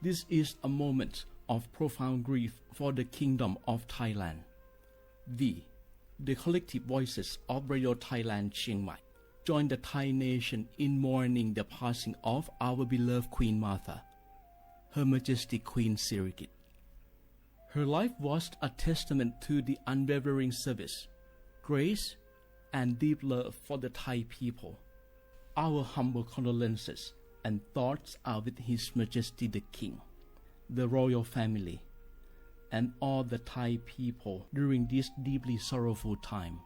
This is a moment of profound grief for the Kingdom of Thailand. The collective voices of Radio Thailand Chiang Mai join the Thai nation in mourning the passing of our beloved Queen Martha, Her Majesty Queen Sirikit. Her life was a testament to the unwavering service, grace, and deep love for the Thai people. Our humble condolences and thoughts are with His Majesty the King, the royal family, and all the Thai people during this deeply sorrowful time.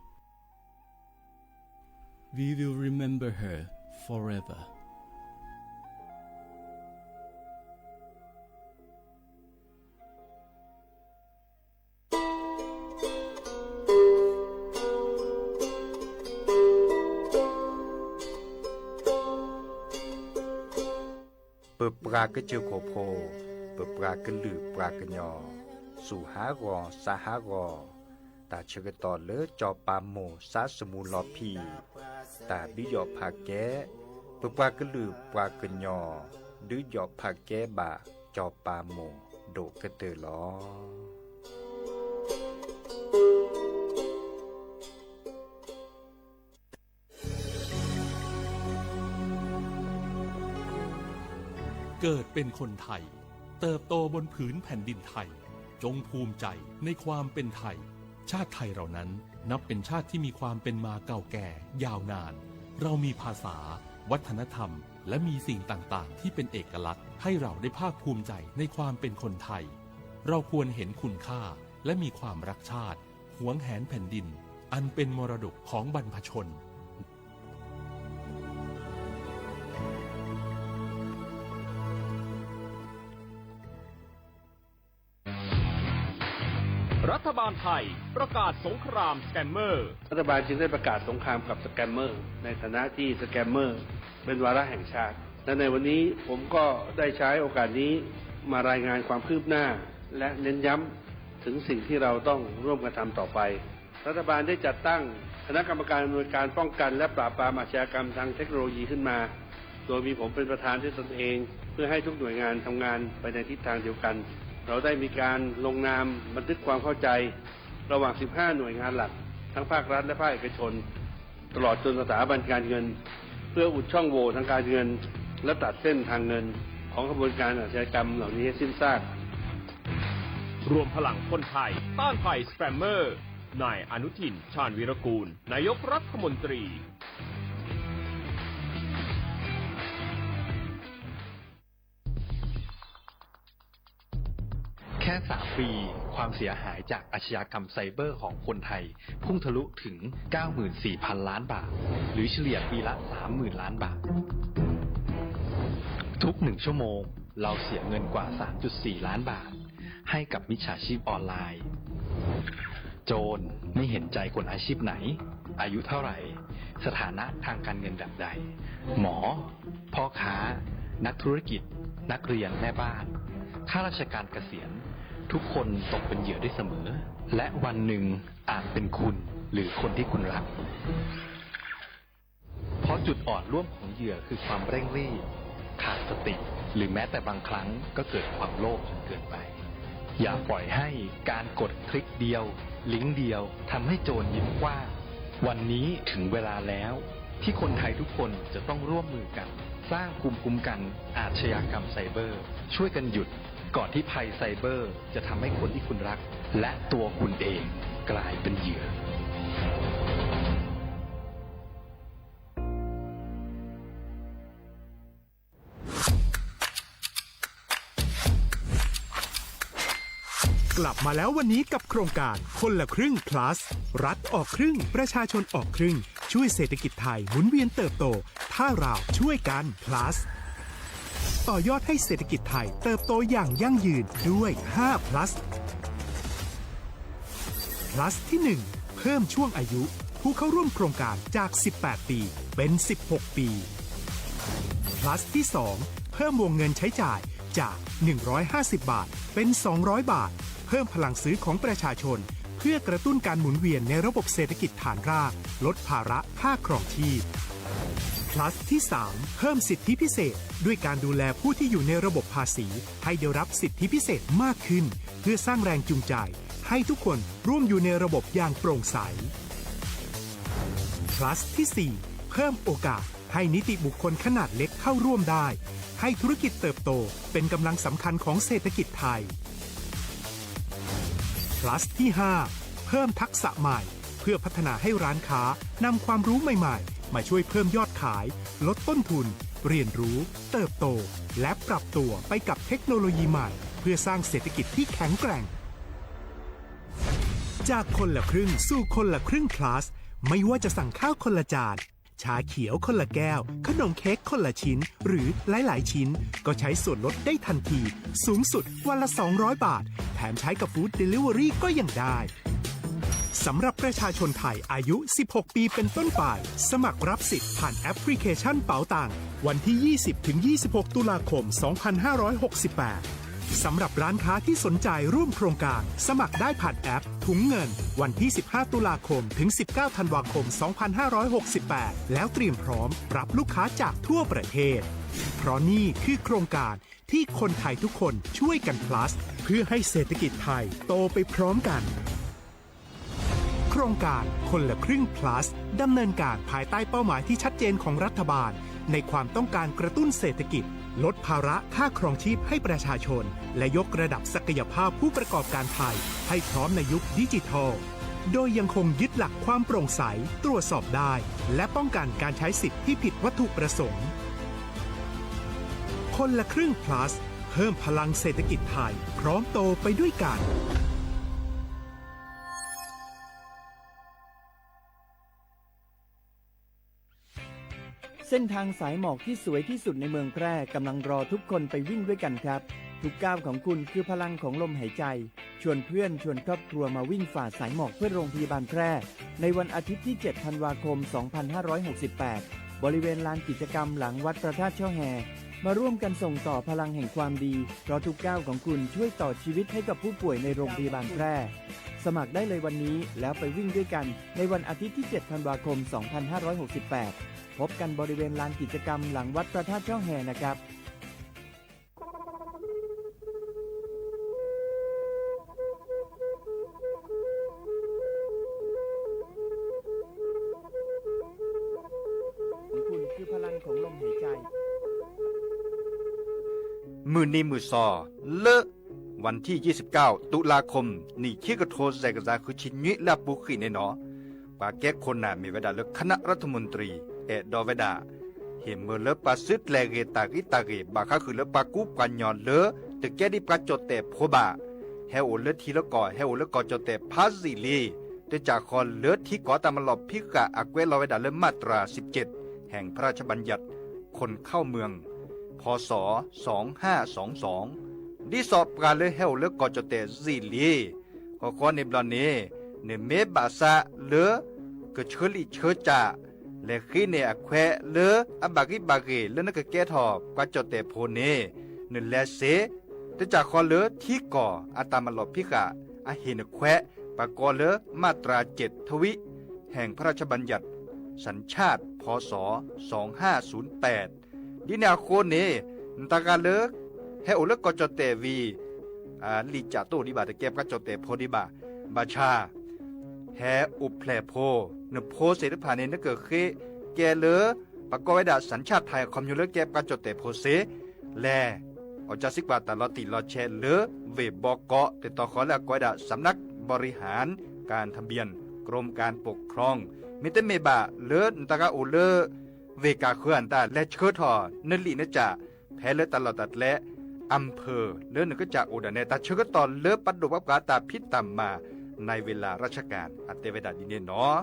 We will remember her forever.เปิดปลากระเจียวโคโพเปิดปลากระลือปลากระยอสู่หากอสาหากอตาเชกตอเลอจอปามโมสาสมูลอพีตาดื้อยอผาแก้เปิดปลากระลือปลากระยอดื้อยอผาแก้บาจอปามโมโดกระเตอลอเกิดเป็นคนไทยเติบโตบนผืนแผ่นดินไทยจงภูมิใจในความเป็นไทยชาติไทยเรานั้นนับเป็นชาติที่มีความเป็นมาเก่าแก่ยาวนานเรามีภาษาวัฒนธรรมและมีสิ่งต่างๆที่เป็นเอกลักษณ์ให้เราได้ภาคภูมิใจในความเป็นคนไทยเราควรเห็นคุณค่าและมีความรักชาติหวงแหนแผ่นดินอันเป็นมรดกของบรรพชนรัฐบาลไทยประกาศสงครามสแกมเมอร์รัฐบาลจึงได้ประกาศสงครามกับสแกมเมอร์ในฐานะที่สแกมเมอร์เป็นวาระแห่งชาติและในวันนี้ผมก็ได้ใช้โอกาสนี้มารายงานความคืบหน้าและเน้นย้ำถึงสิ่งที่เราต้องร่วมกันทำต่อไปรัฐบาลได้จัดตั้งคณะกรรมการอำนวยการป้องกันและปราบปรามอาชญากรรมทางเทคโนโลยีขึ้นมาโดยมีผมเป็นประธานด้วยตนเองเพื่อให้ทุกหน่วยงานทำงานไปในทิศทางเดียวกันเราได้มีการลงนามบันทึกความเข้าใจระหว่าง 15 หน่วยงานหลักทั้งภาครัฐและภาคเอกชนตลอดจนสถาบันการเงินเพื่ออุดช่องโหว่ทางการเงินและตัดเส้นทางเงินของกระบวนการอาชญากรรมเหล่านี้ให้สิ้นซากรวมพลังคนไทยต้านภัยสแปมเมอร์นายอนุทินชาญวีรกูลนายกรัฐมนตรีแค่3 ปีความเสียหายจากอาชญากรรมไซเบอร์ของคนไทยพุ่งทะลุถึง 94,000 ล้านบาทหรือเฉลี่ยปีละ 30,000 ล้านบาททุก1 ชั่วโมงเราเสียเงินกว่า 3.4 ล้านบาทให้กับมิจฉาชีพออนไลน์โจรไม่เห็นใจคนอาชีพไหนอายุเท่าไหร่สถานะทางการเงินแบบใดหมอพ่อค้านักธุรกิจนักเรียนแม่บ้านข้าราชการเกษียณทุกคนตกเป็นเหยื่อได้เสมอและวันหนึ่งอาจเป็นคุณหรือคนที่คุณรักเพราะจุดอ่อนร่วมของเหยื่อคือความเร่งรีบขาดสติหรือแม้แต่บางครั้งก็เกิดความโลภจนเกินไปอย่าปล่อยให้การกดคลิกเดียวลิงก์เดียวทำให้โจรยิ้มกว้างวันนี้ถึงเวลาแล้วที่คนไทยทุกคนจะต้องร่วมมือกันสร้างภูมิคุ้มกันอาชญากรรมไซเบอร์ช่วยกันหยุดก่อนที่ภัยไซเบอร์จะทำให้คนที่คุณรักและตัวคุณเองกลายเป็นเหยื่อกลับมาแล้ววันนี้กับโครงการคนละครึ่ง plus รัฐออกครึ่งประชาชนออกครึ่งช่วยเศรษฐกิจไทยหมุนเวียนเติบโตถ้าเราช่วยกัน plus ต่อยอดให้เศรษฐกิจไทยเติบโตอย่างยั่งยืนด้วย5 plus plus ที่ 1 เพิ่มช่วงอายุผู้เข้าร่วมโครงการจาก 18 ปีเป็น16 ปี plus ที่ 2 เพิ่มวงเงินใช้จ่ายจาก150 บาทเป็น200 บาทเพิ่มพลังซื้อของประชาชนเพื่อกระตุ้นการหมุนเวียนในระบบเศรษฐกิจฐานรากลดภาระค่าครองชีพ plus ที่ 3 เพิ่มสิทธิพิเศษด้วยการดูแลผู้ที่อยู่ในระบบภาษีให้ได้รับสิทธิพิเศษมากขึ้นเพื่อสร้างแรงจูงใจให้ทุกคนร่วมอยู่ในระบบอย่างโปร่งใส plus ที่ 4 เพิ่มโอกาสให้นิติบุคคลขนาดเล็กเข้าร่วมได้ให้ธุรกิจเติบโตเป็นกำลังสำคัญของเศรษฐกิจไทย plus ที่ 5 เพิ่มทักษะใหม่เพื่อพัฒนาให้ร้านค้านำความรู้ใหม่ๆมาช่วยเพิ่มยอดขายลดต้นทุนเรียนรู้เติบโตและปรับตัวไปกับเทคโนโลยีใหม่เพื่อสร้างเศรษฐกิจที่แข็งแกร่งจากคนละครึ่งสู่คนละครึ่ง plus ไม่ว่าจะสั่งข้าวคนละจานชาเขียวคนละแก้วขนมเค้กคนละชิ้นหรือหลายๆชิ้นก็ใช้ส่วนลดได้ทันทีสูงสุดวันละ200 บาทแถมใช้กับฟู้ดเดลิเวอรี่ก็ยังได้สำหรับประชาชนไทยอายุ 16 ปีเป็นต้นไปสมัครรับสิทธิ์ผ่านแอปพลิเคชันเป๋าตังวันที่ 20-26 ตุลาคม 2568 สำหรับร้านค้าที่สนใจร่วมโครงการสมัครได้ผ่านแอปถุงเงินวันที่ 15 ตุลาคมถึง 19 ธันวาคม 2568 แล้วเตรียมพร้อมรับลูกค้าจากทั่วประเทศเพราะนี่คือโครงการที่คนไทยทุกคนช่วยกัน plus เพื่อให้เศรษฐกิจไทยโตไปพร้อมกันโครงการคนละครึ่ง plus ดำเนินการภายใต้เป้าหมายที่ชัดเจนของรัฐบาลในความต้องการกระตุ้นเศรษฐกิจลดภาระค่าครองชีพให้ประชาชนและยกระดับศักยภาพผู้ประกอบการไทยให้พร้อมในยุคดิจิทัลโดยยังคงยึดหลักความโปร่งใสตรวจสอบได้และป้องกันการใช้สิทธิ์ที่ผิดวัตถุประสงค์คนละครึ่ง plus เพิ่มพลังเศรษฐกิจไทยพร้อมโตไปด้วยกันเส้นทางสายหมอกที่สวยที่สุดในเมืองแพร่กำลังรอทุกคนไปวิ่งด้วยกันครับทุกก้าวของคุณคือพลังของลมหายใจชวนเพื่อนชวนครอบครัวมาวิ่งฝ่าสายหมอกเพื่อโรงพยาบาลแพร่ในวันอาทิตย์ที่ 7 ธันวาคม 2568 บริเวณลานกิจกรรมหลังวัดพระธาตุช่อแฮมาร่วมกันส่งต่อพลังแห่งความดีเพราะทุกก้าวของคุณช่วยต่อชีวิตให้กับผู้ป่วยในโรงพยาบาลแพร่สมัครได้เลยวันนี้แล้วไปวิ่งด้วยกันในวันอาทิตย์ที่ 7 ธันวาคม 2568 พบกันบริเวณลานกิจกรรมหลังวัดพระธาตุช่อแฮนะครับคุณคือพลังของลมหายใจมือนี้มือซอเลอะวันที่ 29 ตุลาคมนี่คิกระโทแซกซาคือชิญิและปุขิในเนาะปาแก้คนน่ะมีเวลาเลือกคณะรัฐมนตรีดอเวดาเห็นเมื่อเลปาซึดแลเกตากิตาเกบาคาคือเลปากูปัญญอนเลตึกแกดิปาจดแต่โพบาเฮโอเลทีละก่อเฮโอเลก่อจดแต่พาซิลีแต่จากคอนเลที่ก่อตามลอบพิกะอากเวลอเวดาเลมาตรา 17 แห่งพระราชบัญญัติคนเข้าเมืองพศ 2522ดิสอบการเลเฮโอเลก่อจดแต่ซิลีก็ขอในบลอนนี้เนเมบาซาเลก็เชลิเชจาและขี้เนอแควเลอบากิบาเกเลนกแกทอกว่าจดแต่โพเนนแลเสแต่จากคอเลที่ก่ออาตามลอบพิกะอาหินแควปากอเลมาตรา 7 ทวิแห่งพระราชบัญญัติสัญชาติพศ 2508ดินาโคเนนตากาเลเฮโอเลก็จดแต่วีลิจาโตดิบาตะแกบก็จดแต่โพดิบาบาชาแฮอุเพลโพนโพเสดผ่านเนเกิดเคแกเลประกอบไว้ดาสัญชาติไทยคอมยูเลแกบกระจดแต่โพเสแลอจาสิกว่าตลอดติลอแชเลเวบอกเกาะแต่ต่อขอแล้วก้อยดาสำนักบริหารการทะเบียนกรมการปกครองมิเตเมบาเลนตากาโอเลเวกาเคลื่อนตาและเชิดทอนลีนจ่าแพ้เลตลอดตัดและอำเภอเลนก็จากอุดรเนตาเชิดตอนเลปัดดุวับกาตาพิษต่ำมาในเวลาราชการอัตเตเวดาดินเนเนาะ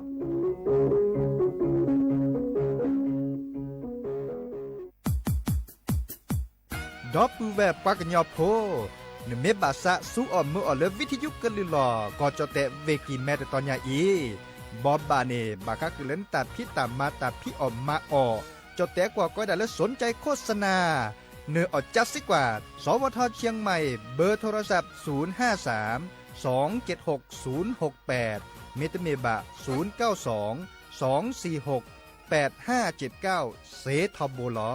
ดอปูแวปากญอโพนเมบาซะสู้ออมมืออเลวิทยุกะลิลอก็จะเตเวกิแมตตอนยาอีบอบบาเนบากะคือเล่นตาพิตามาตาพิออมมาออจะเตกว่าก็ได้และสนใจโฆษณาเนื้ออดจัดสิกว่าสวทเชียงใหม่เบอร์โทรศัพท์053 276 068เมตเมบะ092 246 8579เสทบลอ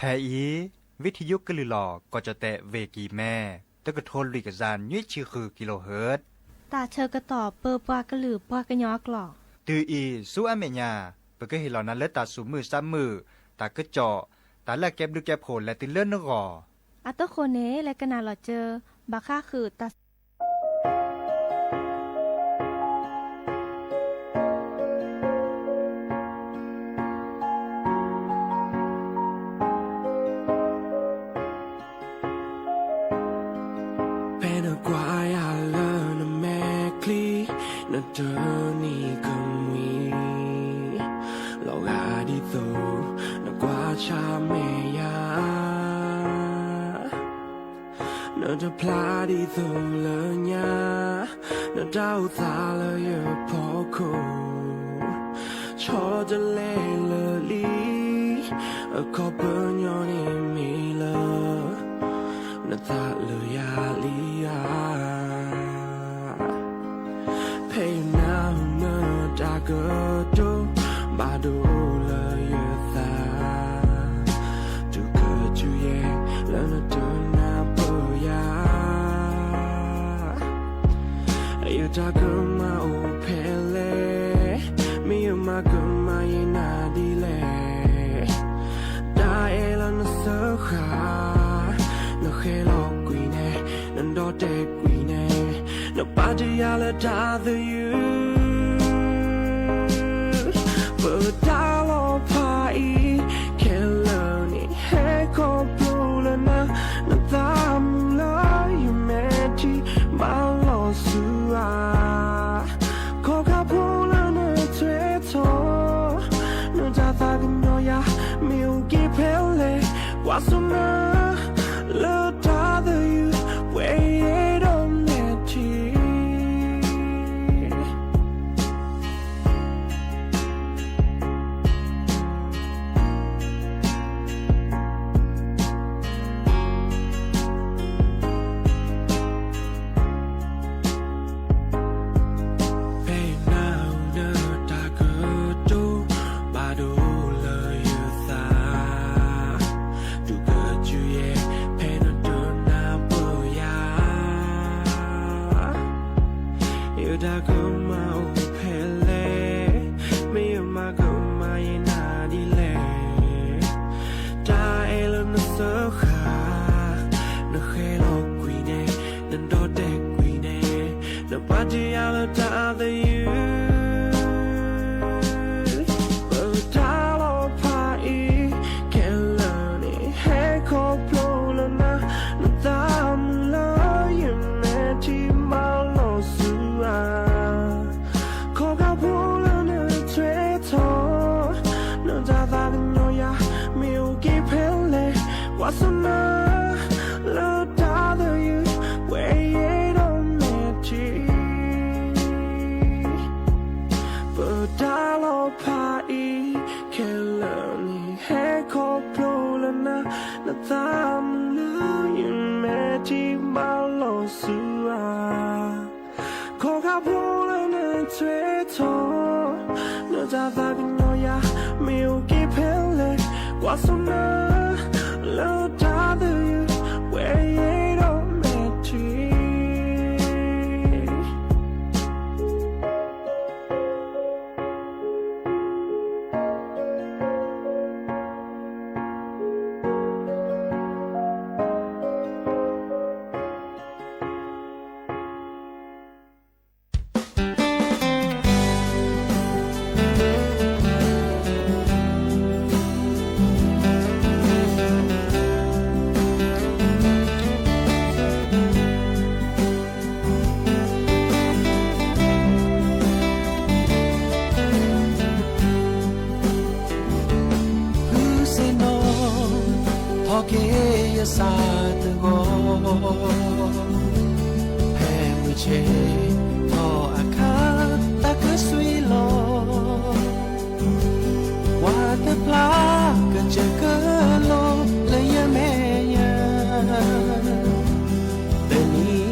แทอีวิทยุกลือหลอก็จะแตะเวกีแม่ตะกะโทนลิกจานยุ้ยชื่อคือกิโลเฮิรตซ์ตาเชอกระต่อเปอปวากระหลือปวากระยอกหลอกตืออีสู้อเมญาเปก็เห็นเหล่านั้นเลือตาสูมือซ้ำมือตากระเจาะตาแลกแก็บดูแก็บโผลและติเลื่อนนกออัตโคเนและกนาหลอเจอบาค่าคือตาจะพลาดีตัวเลยเนี่ยน่าเดาตาเลยเยอะพอคูชอจะเล่เลยลีขอเปิดยอนี่มีเลยน่าตาเลยยาลียาเพย์น้ำเมื่อตาเกิดดูบาดูเลยเยอะตาจูเกิดจูเย่แล้วน่าเดินจากมาโอเพเลมีมาก็มาเยนาดีเลได้แล้วนะเสือขานะเคลอกกุยเน่นั่นดอเด็กกุยเน่นะปาจิยาละดาเดยูเปิดตาลอพาอีแค่เลนี่ให้ครบรู้แล้วนะนะตามเลยอยู่แม้ที่มาลอสูWasuna, look other you, wait on that tea. Babe, now, no, I could do, but do. Da kuma upele mi ma kuma ina dile da elo na sokha na khelo quine na do de quine na pati ala da the you da lo pa I kelani he ko plo na na dam lo you me ti ma lo su Wasuna, look other you, wait on that tea. But I'll party, Kelani, Heko, Plolana, Natham, you magic, Malo, Sua. Coca Polana, Tweeto, no Davagnoya, Milky Pele, Wasuna. Look other you, wait on that tree. ซาตะโกแห่มือเชพออาคาตะกะสุยโลว่าแต่ปลากะจะกะโลเลยยะแม่ยะเดนี้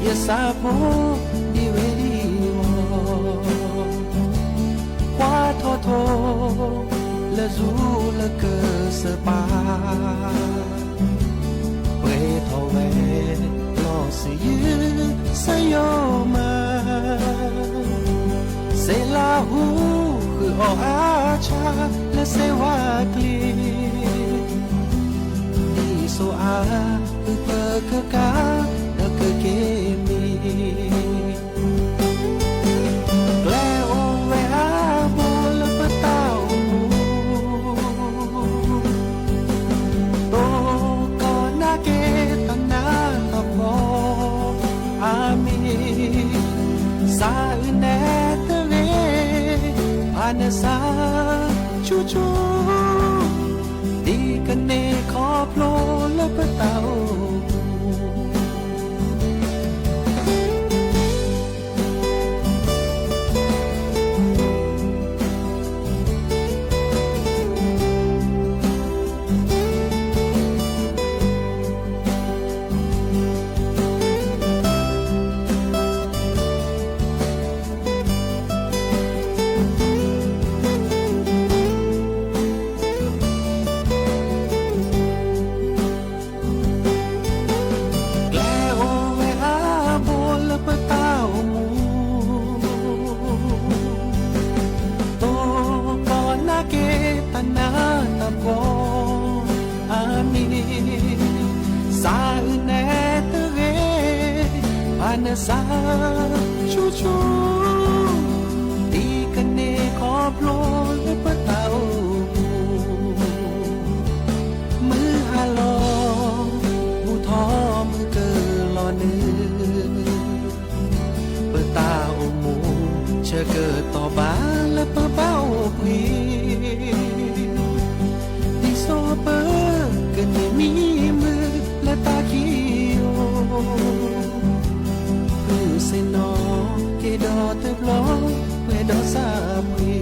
ยะซาโพดิเวดีวว่าโทโทละซูละเกอสปาเวทเวลอสิยสยมาเซลาหูคือออาชาและเซวากลีดีโซอาคือเปกะกาและกะเกมีแกลโอเวอาโบละปะตาโตกอนาเกตันนาตะโพอามีซาอึนแนตะเวอานะซาชูชูดีกันเนขอโปรละปะตาซาชูชูดีกันเนขอโปรและปะเตามือฮาโลบูทอมือเกอลอนือปะเตาหมูเชเกิดต่อบาและปะเป้าพีดิโซเปอร์กันเนมีมือและตาคิโอse no che do te blo we do sa qui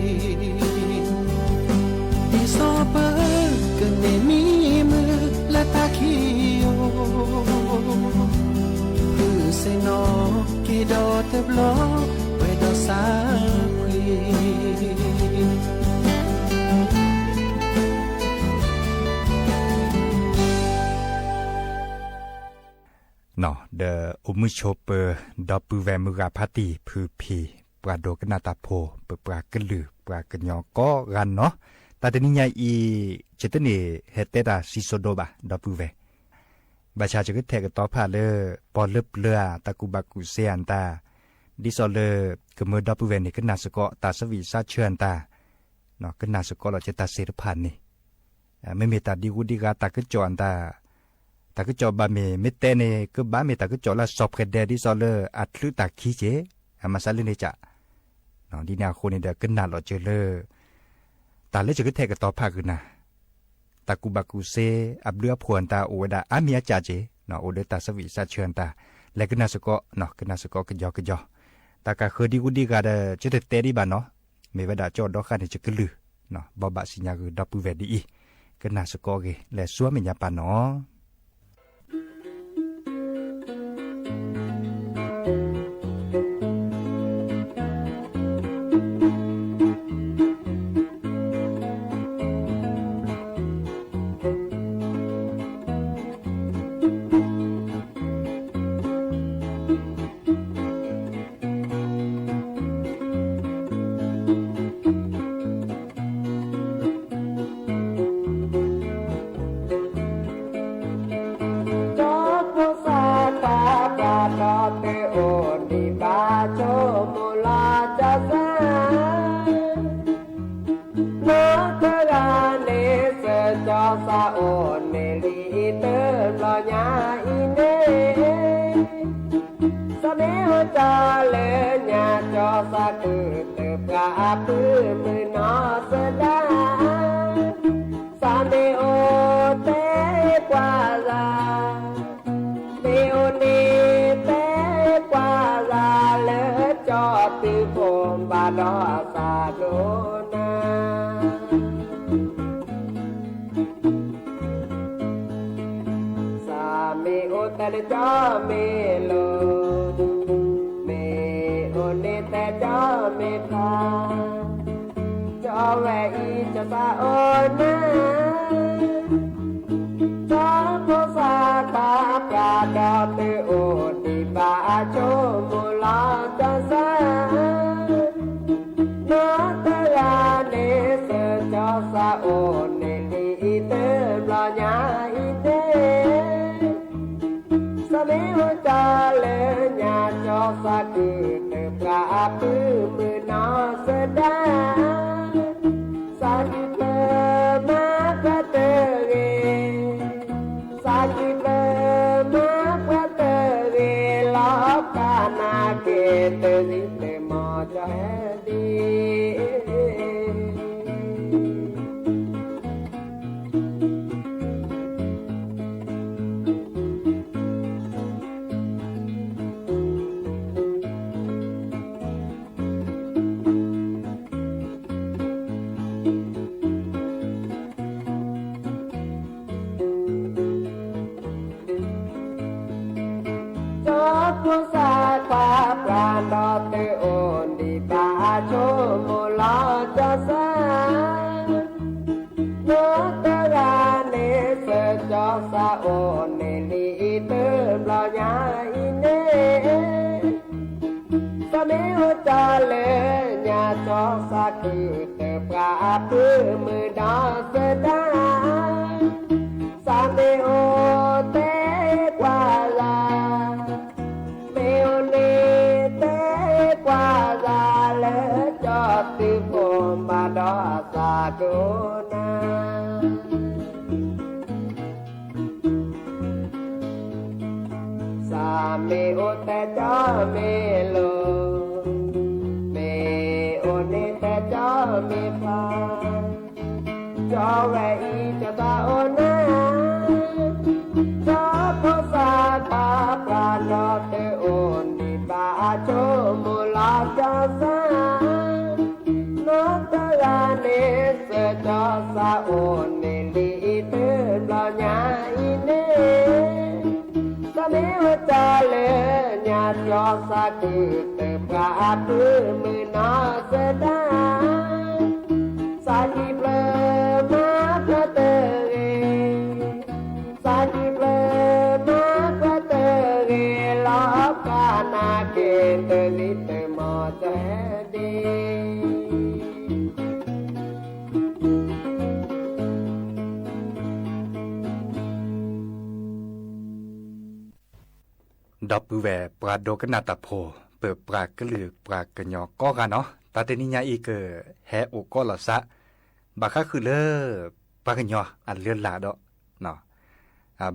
di so per che ne mi me la ta chi yo se no che do te blo we do sa quiเนาะเดออุมุโชเปอร์ดอปูแวมุราพาติพือพีปราโดกนาตาโพเปปรากะลือปรากะญอก็กันเนาะตาตะนิญาอีเจตเนเฮเตดาซิโซโดบาดอปูแวบาชาจะกแทกตอพาเลปอลึบเรือตะกุบักุเซียนตาดิซอเลกะเมดอปูแวนี่กนาสกอตาสวีซาเชือนตาเนาะกนาสกอเราจะตาเสรพันนี่ไม่มีตาดิกุดิกาตากะจอนตาตากจอบาเมเมเตเนก็บาเมตากจอละสอบกระเดดิซอเลอัดลือตาขี้เจอามาซาเลเนจะน้องดีนาโคเนเดกนาหลอเจเลตาเลจะก็แทกต่อภาคนะตากุบักุเซอับเรือพวนตาโอดาอามีอาจาเจน้องโอเดตาสวิสาเชิญตาและกนาสกอน้องกนาสกอกะยอตากะเคดีกุดีกาเดจะเตเตดิบาเนาะเมวดาจอดอคาเนจะกลือเนาะบาบะสิญาคือดับปูเวดีอีกนาสกอเกและซัวเมญาปาเนาะป ra điều ni tế qua ra lỡ cho tư phồn bà đó xa đô na sa mi ô tê cho mi lô mi ô ni tế cho mi pha cho về y cho ta ô na cho cô sa ta cả đo tư ô đi bà cho mù lo cho sa nó ta ra nê sơ cho sa ô nê đi y tế lo nhà y tế sa mê ô cha lê nhà cho sa cứ tư bà tư mư nó sơ đá sa đi bơ má qua tơ ghê sa đi bơ má qua tơ ghê lo ca na kê tơ di tơ mò cho hè đi cô sa qua pra đo tư ôn đi bà cho mù lo cho sa nó tơ ra nê sơ cho sa ôn nê li tơ lo nhà y nê sa mê ô cha lê nhà cho sa cứ tơ pra tư mư đó sơ đá sa mê ô tế qua ra qua ra lỡ cho tư phồn bà đó xa đô na sa mê ô tê cho mê lô mê ô nê tê cho mê pha cho về y cho ta ô na cho cô sa ta pra đo tư ôn đi bà cho mù lo cho sa nó ta ra nê sơ cho sa ôn nê li tư lo nhà y nê sa mê ô cha lê nhà cho sa cứ tư bà tư mư nó sơ đá sa đi bơ má qua tơ ghê sa đi bơ má qua tơ ghê lo ca na kê tơ li tơ mò cho hè điดอกปือแหวปลาโดกนาตาโพเปิดปลากระลือปลากระยอก็กันเนาะตาเตนิญาอีเกอแฮโอก็ละซะบาคาคือเลอปลากระยออันเลือนลาดอกเนาะ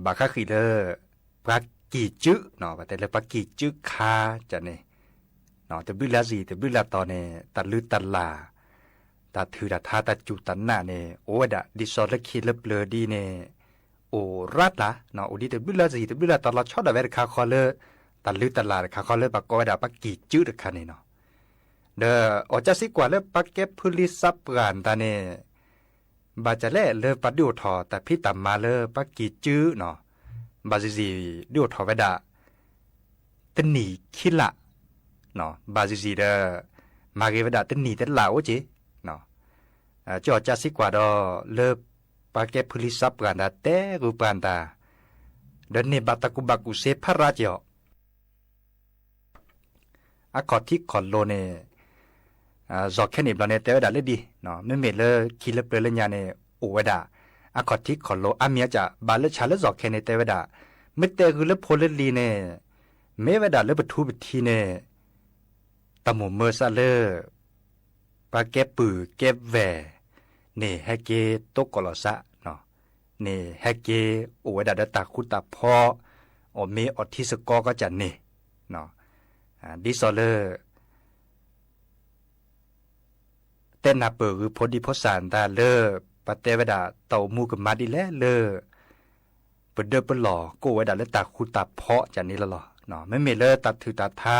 บาคาคือเลอปลากี่จึเนาะแต่ละปลากี่จึคาจะเนี่ยเนาะแต่บื้อละสิแต่บื้อละตอนเนี่ยตัดลือตัดลาตัดถือตัดทาตัดจุตันหน้าเนี่ยโอ้ดะดิซอละคิดเล็บเลอดีเนี่ยโอ้รัดละเนาะโอ้ดีแต่บื้อละสิแต่บื้อละตอนเราชอบแบบคาคอเลอตัดลือตัดลาคาคอเลอปากก็ดะปลากี่จึเด็กคันเนี่ยเนาะเด้ออจะสิกว่าเลอปลาเก็บพุลิซับกันตาเนี่ยบาจะเล่เลอปลาดิวทอแต่พี่ตำมาเลอปลากี่จึเนาะบาซิดิวทอไว้ดะตหนีคิละเนาะบาซิเดอมาเกไว้ดะตหนีตลาวจิเนาะจอจะสิกว่าดอเลอปาเก็บพุลิซับกันดะแต่รูปันตาเดินนี่บัตตะกุบักุเซพระราชออะขอที่ขอโลเนจอกแค่นี้เราเนี่ยแต่ว่าดาเลยดีเนาะไม่เมลเลยคิดเล็บเลยเนี่ยเนี่ยโอ้ว่าดาอะขอที่ขอโลอาเมียจะบาลชาเลจอกแค่นี้แต่ว่าดาไม่แต่คือเล็บโพลลีเนี่ยไม่ว่าดาเล็บทูบทีเนี่ยตะหมูเมอร์ซาเลปาเก็บปือเก็บแหวเนี่ยให้เกตกกลอซะเนาะเนี่ยให้เกโอ้ว่าดาเดตาคุตาพอโอเมอทิสกอก็จะเนี่ยเนาะดิซอเลเต้นนาเปิคือพอดีพอสารตาเลปะเตวดาเต่ามูกับมาดีแลเล เปิดเดเปิดหล่อกูไว้ดัดเลือตาคูตาเพาะจากนี้ละหรอเนาะไม่มีเลยตัดถือตาทา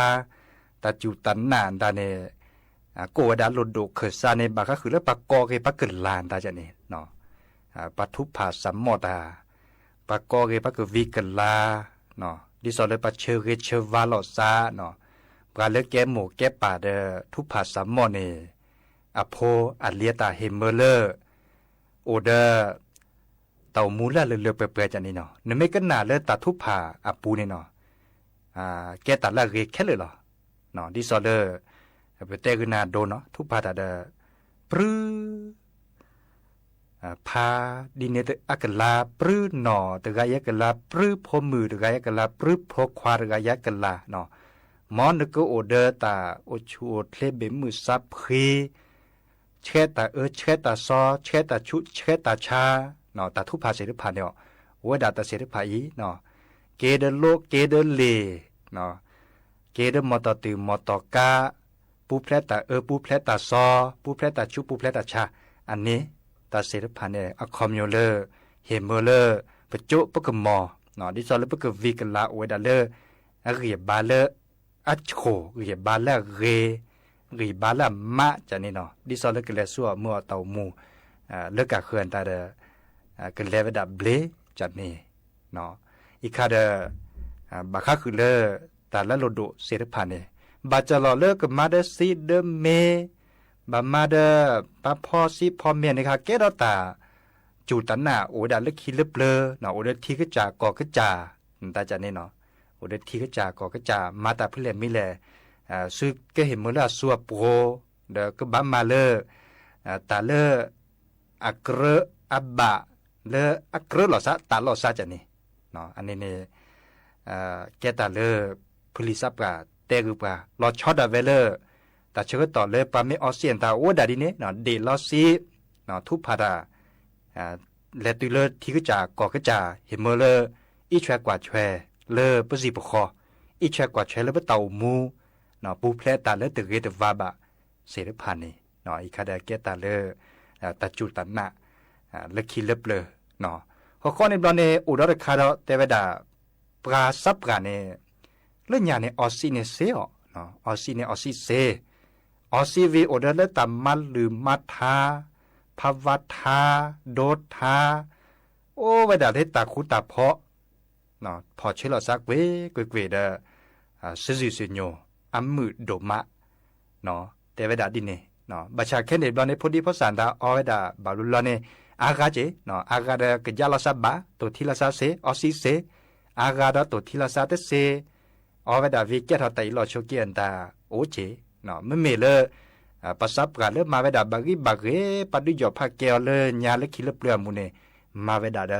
ตาจูตันนานตาเนี่ยกูไว้ดัดหลุดดุเขิดซาในบาก็คือเลือปากกอเกปากเกิดลานตาจากนี้เนาะปะทุบผาสัมมอตาปากกอเกปากเกิดวิกลาเนาะดิสอเลยปะเชอเกเชวาลอซาเนาะปลาเลือแกหมูแกป่าเดทุบผาสัมมอเนี่ยอโพอัลเลียตาเฮมเมเลอร์โอเดอเต่ามูล่าเลือเปื่อยๆจันนี่เนาะนึกไม่กันหนาเลือตัดทุบผ่าอาปูเนี่ยเนาะแกตัดละเกแค่เลยเหรอเนาะดิซอเลอร์ไปเตะกันนาโดนเนาะทุบผ่าตัดปรื้พาดินเนตอักลาปรื้หนอตะกายกลาปรื้พอมือตะกายกลาปรื้พอควาตะกายกลาเนาะมอนนึกก็โอเดอตาโอชูเทเบมือซับเพเช็ดตาเช็ดตาซอเช็ดตาชุเช็ดตาชาเนาะตาทุพาเสริพาเนี่ยว่าดาตาเสริพาอีเนาะเกเดโลเกเดเลเนาะเกเดมอตตือมอตกาปูเพลตาปูเพลตาซอปูเพลตาชุปูเพลตาชาอันนี้ตาเสริพาเนี่ยอะคอมโยเลอร์เฮมเมเลอร์ปะจุปะกมอเนาะดิซอลปะกวิกลาว่าดาเลออะเรียบาเลออัจโคเรียบาเลเรรีบาลามะจานี่เนาะดิซอลเลกเลซัวมัวเตามูเลิกกะเขื่อนตาเดกเลวดาเบลจานี่เนาะอีคาเดบาคาคือเลตาละโลโดเสรพานี่บาจะลอเลิกมาเดซีเดเมบามาเดปาพอซีพอเมียนี่ค่ะเกดตาจูตันนาโอดาเลคิเลเบลเนาะโอเดทีกะจากอกะจาตาจานี่เนาะโอเดทีกะจากอกะจามาตาพิเลมิเลซึ่งก็เห็นมือละสัวโปรเดก็บัมมาเลตาเลอักเรอับบะเลอักเรหล่อซะตาหล่อซะจะนี่เนาะอันนี้เนี่ยแกตาเลพลิซับกะเตกุปะหล่อช็อตอะเวเลแต่เชื่อต่อเลยปาไม่ออเซียนตาโอ้ดาดิเนี่ยเนาะเดลอซีเนาะทุพพาดาเลตุเลที่ก็จากกอกจ่าเห็นมือเลอีแชกว่าแชเลปสิปคออีแชกว่าแชเลปเต่ามูเนาะปูเพลตาเลตเกตวาบะเสรพันนี่เนาะอีคาเดเกตาเลตาจูตันนะเลคิเลเปลเนาะข้อในบลอนเนอุดรคาดเตวดาปราซับกันเนเรื่องอย่างเนออซีเนเซอเนาะออซีเนออซีเซออซีวีอุดรเลตามัลหรือมัทาภวัทาโดทาโอ้เวดาเลตาคุตาเพาะเนาะพอเชลซักเวกเวเดซิซิซิโนอัมมือโดมะเนาะแต่เวดาดิเนเนาะบัชาแค่เนบลอนเนพอดีพอสันดาอเวดาบาลุลอนเนอากาเจเนาะอากาเดกจาลาซาบะตัวทิลาซาเซออซิเซอากาดตัวทิลาซาเตเซอเวดาวิเกตไตลอโชเกียนตาโอเจเนาะไม่เมเลปัสสับกาเลมาเวดาบากิบาเกปัดดุจอพักเกลเลญาเลคิเลเปลือมูเนมาเวดาเด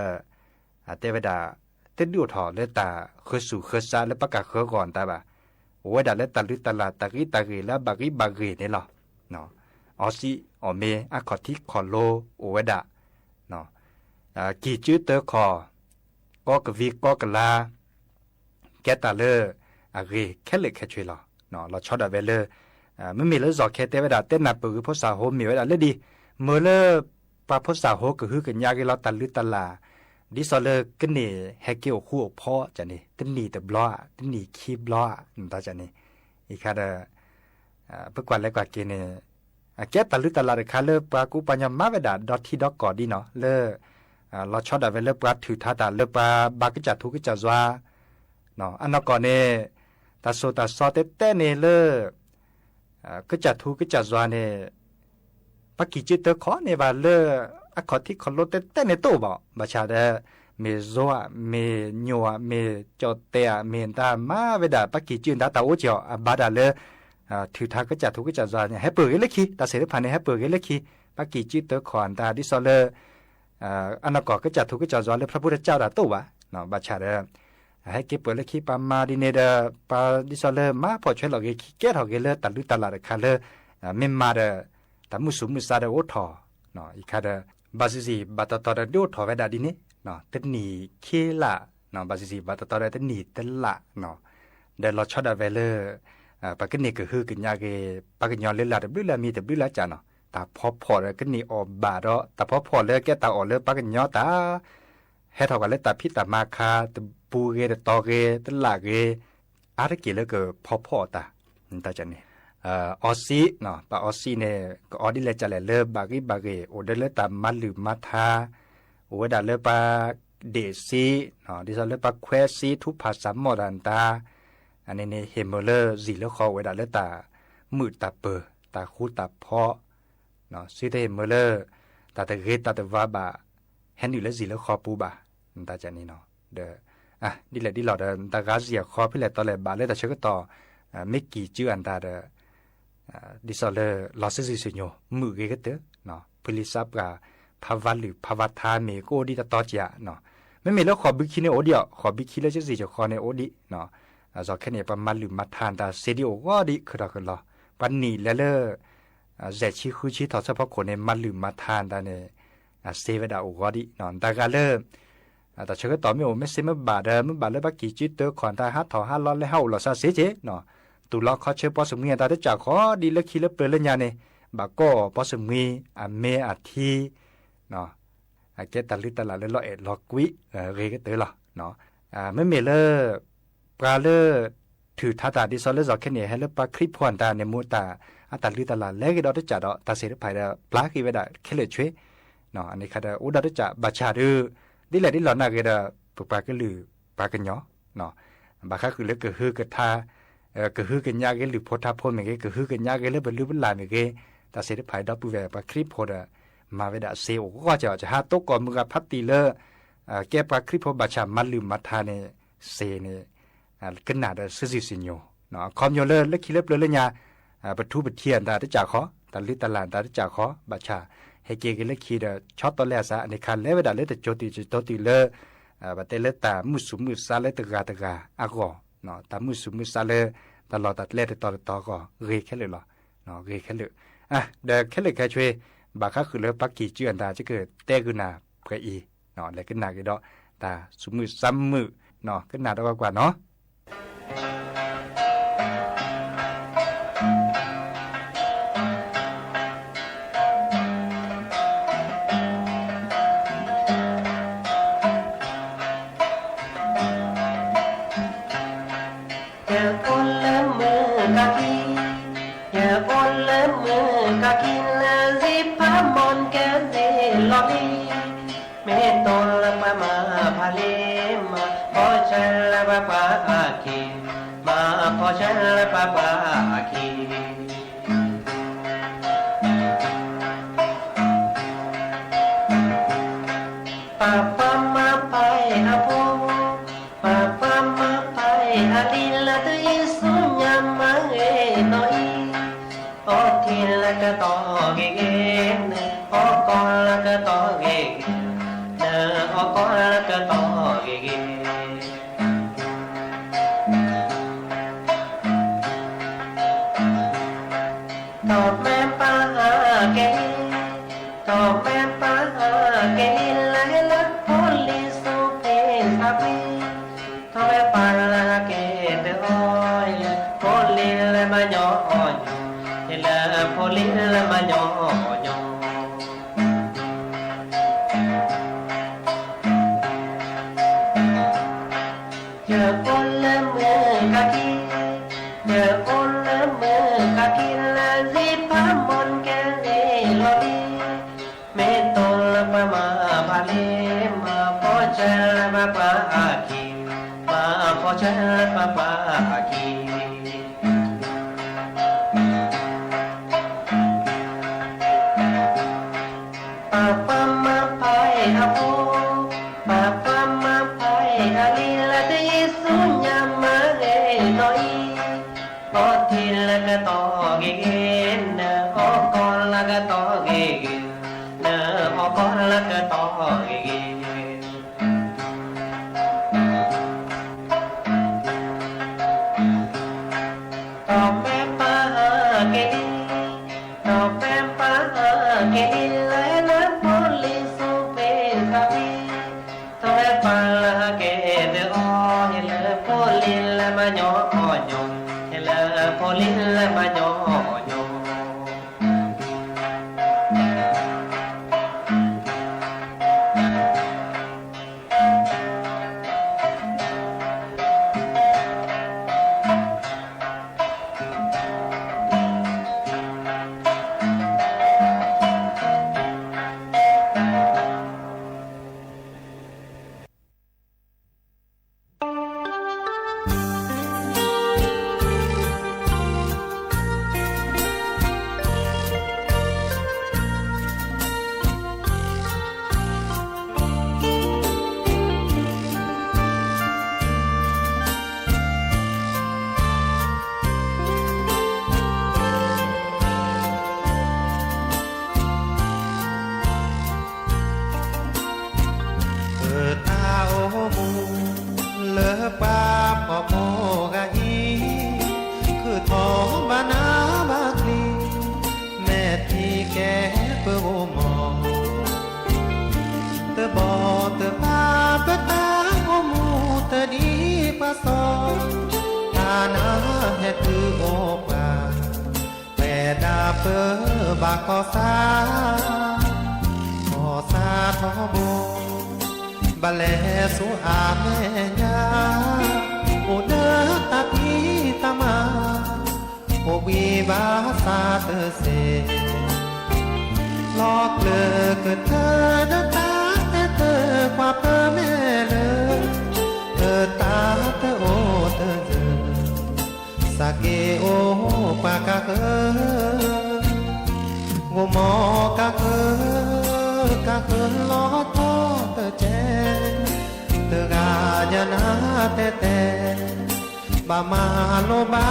เตเวดาเตดูทอเลตาเคสุเคซาเลปะกะเคก่อนตาบะโอ้ยดาเลตาลิตาลาตากิตาเกละบากิบาเกเนี่ยหรอเนาะออซีออเมอะคอทิคอโลโอ้ยดาเนาะกีจื้อเตอคอก็กวีก็กลาแกตาเลอะเกแค่เล็กแค่ช่วยหรอเนาะเราชอบดาเวเลไม่มีแล้วจอแค่เตเวดาเต้นนับปือภาษาโฮมีเวดาเลยดีเมื่อเลปาภาษาโฮก็คือกันยากเราตาลิตาลาดิซอเลกันนี่แฮเกิลคู่พ่อจะนี่ตันนี่แต่บล้อตันนี่คีบล้อตาจะนี่อีกคาเดเพื่อกว่าแล้วกว่าเกเนี่ยแกตาลุตาลาเดคาเลปากูปัญญามาเวดาดอทที่ดอกก่อดีเนาะเลเราชอบดาเวเลปาถือท่าตาเลปาบากจัดทุกจัดว่าเนาะอันนก่อนเนี่ยตาโซตาซอเตเตเนเลก็จัดทุกจัดว่าเนี่ยปากิจิตเตอขอเนี่ยว่าเลอะขอที่ขอรถเต้นในตู้บ่บาชาเดเมโซะเมญัวเมจอเตะเมนตามาเวดาปากิจินตาตาโอเจียวบาดาเลถือทาก็จัดทุกจัดซาเนี่ยให้เปิดเลขคีตาเสด็จผ่านเนี่ยให้เปิดเลขคีปากิจิเตอขอนตาดิซอเลอันนกก็จัดทุกจัดซาเลพระพุทธเจ้าดาตู้วะเนาะบาชาเดให้เก็บเปิดเลขคีปามาดิเนเดปาดิซอเลมาพอช่วยเราเกเกตเฮาเกเลตาลุตาลาคาเลเมมมาเดตามุสุมุซาเดโอทอเนาะอีคาเดบาซิซีบาตตอร์ดูถอเวดาดินี่เนาะตันนี่เคละเนาะบาซิซีบาตตอร์ตันนี่ตันละเนาะเดลอชอดาเวเลปากนี่ก็คือกันยาเกปากยอนเลลาดบลามีแต่บลาจาเนาะตาพอพอแล้วกันนี่อบาดอตาพอพอเลยแกตาออเลยปากยอตา ให้เท่ากันเลยตาพิตามาคาตปูเกตตอเกตลาเกอาร์กิเลยก็พอตาตาจันนี่ออซีเนาะปะออซีเนี่ยก็ออดิเลจะเลบากิโอเดเลตามาลืมมาทาโอดาเลปาเดซีเนาะดิซาเลปาแควซีทุภาษาหมดันตาอันนี้เนี่ยเฮมเลอร์ซีเลคอเวดาเลตามืดตาเปอตาคูตาพอเนาะซีเทเฮมเลอร์ตาเตเกตาเตวาบาเห็นอยู่แล้วซีเลคอปูบาตาจันนี่เนาะเดอดิเลดิหลอดตากาเสียคอพิเลตอเลบาเลตาเชกต่อไม่กี่จื้ออันตาเดดิซอเลลอสซิซิโยมือเกตเตเนาะพลิซับกาภาวะหรือภาวะทาเมโกดิตาตอจีเนาะไม่มีแล้วขอบิคิเนโอเดียขอบิคิแล้วจะสิจะขอในโอดิเนาะจอแค่เนี่ยประมาณหรือมาทานตาเซดิโอก็ดิคือเราคือรอปันนี่แล้วเลเจชิคุชิทอเฉพาะคนในมาหรือมาทานตาเนี่ยเซเวดาโอก็ดิเนาะแต่การเลแต่เชื่อต่อไม่โอไม่เซมื่อบาดเลยบักกี่จิตเตอร์ขอนตาฮัทถอฮัทล้อเลยเฮาหล่อซาเซเจเนาะตุลาเขาเชื่อพอสมีตาได้จากขอดีเล็กขี้เล็กเปลือยเลยเนี่ยบากก็พอสมีเมอทีเนาะเกตาลิตาลาเลยลอเอ็ดลอกวิเรก็เตอร์ละเนาะไม่เมเลปลาเลถือท่าตาดิซอลเลจอกแค่เนี่ยให้เลปลาคลิปพวนตาในมูตาตาลิตาลาเล็กดอได้จัดตาเสด็จไปเดปลาคีเวดาแค่เลยช่วยเนาะอันนี้ค่ะอุดาได้จัดบัชชาดื้อดิแหละดิหลอนน่ะก็ปลาก็ลือปลากันเนาะเนาะบางครั้งคือเล็กก็ฮือก็ท่าก็ฮือกันยากหรือพอทับพลเหมือนกันก็ฮือกันยากเลยบรรลุบรรลาเหมือนกันแต่เสด็จไปดับปูเวปลาคลิปพอดมาเวดาเซโอก็จะหาโต๊ะก่อนมึงกับพัตติเลแกปลาคลิปพอบัชชามาลืมมาทาเนี่ยเซเนี่ยกันหนาเดซิซิโยเนาะคอมโยเลเล็กคิเล็บเลยเนี่ยประตูประเทียนตาได้จากขอตาลิตาลานตาได้จากขอบัชชาให้เกเล็กคิดช็อตตอนแรกซะในคันเลเวดาเลตโจติเลบัดเตเลตามุสุมุซาเลตกาอากอเนาะตามุสุมุซาเลตลอดตัดเลตต่อก็เรแค่เลยหรอเนาะเรแค่เลยเดแค่เลยแค่ช่วยบาค่าคือเลปักกี่จื่ออันตาจะเกิดเตกุนาเปอีเนาะแล้วก็นาก็ดอตาสุมุซัมมือเนาะก็นาดกว่าเนาะ ให้คือโอบาแปดาเปอบาขอซาทอโบบาแลสุอาแม่ยาโอเดตาพีตามาโอวีบาซาเตเซลอกเลือเกิดเธอเดตาเธอความเธอแม่เลยเธอตาเธอโอเธอเจอสาเกโอปากาเองูมอกาเอกาเกินลอทอเตเจเตกาญานาเตเตบามาโลบา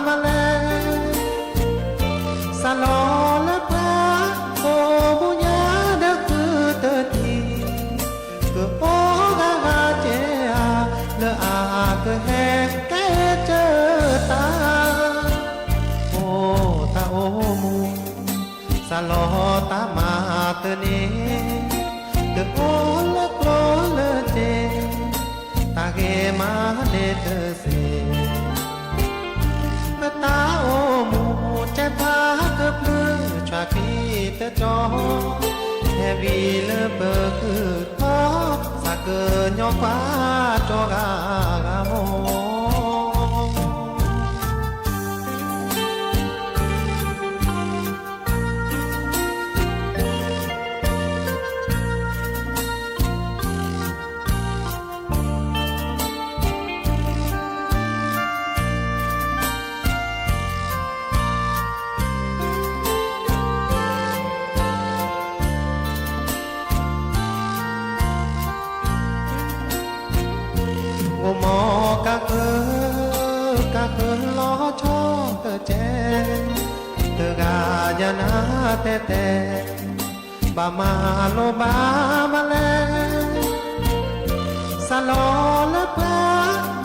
มาเลสลอละพาโอบุญาเดคือเตทีก็โอกากาเจอาเลอาก็แหกแกเจอตาโอตาโอมูสลอตามาเตเนเตโอละโกละเจตาเกมาเนเตเสตาโอมูเจพาเกเพลชาคีเตจอแฮวีเลเบอคือทอสักเกญอฟ้าจอกากาโมมอกะเคือลอชอเตเจเตกาญานาเตเตบามาโลบามาเลสลอละพา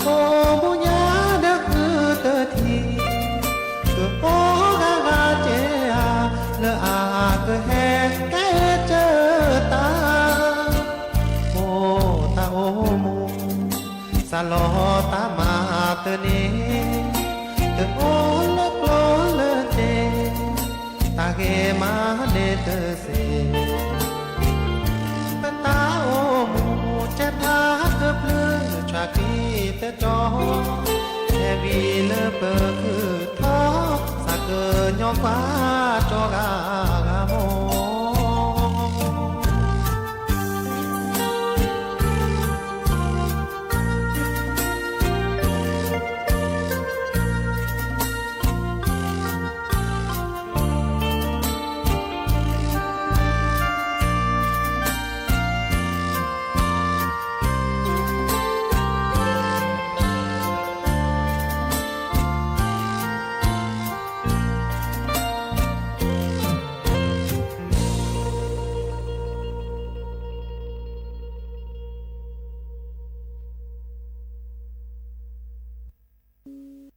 โอบุญาเดคือเตทีก็โอกากาเจอาเลอาก็แหกแกเจอตาโอตาโอมูสลอตามาเตเนเตโอละโกละเจตาเกมาเนเตเสปตาโอมูเจพาเกเพลชาคีเตจอแฮวีเลเปอคือทอสักเกญอฟ้าจอกากาโม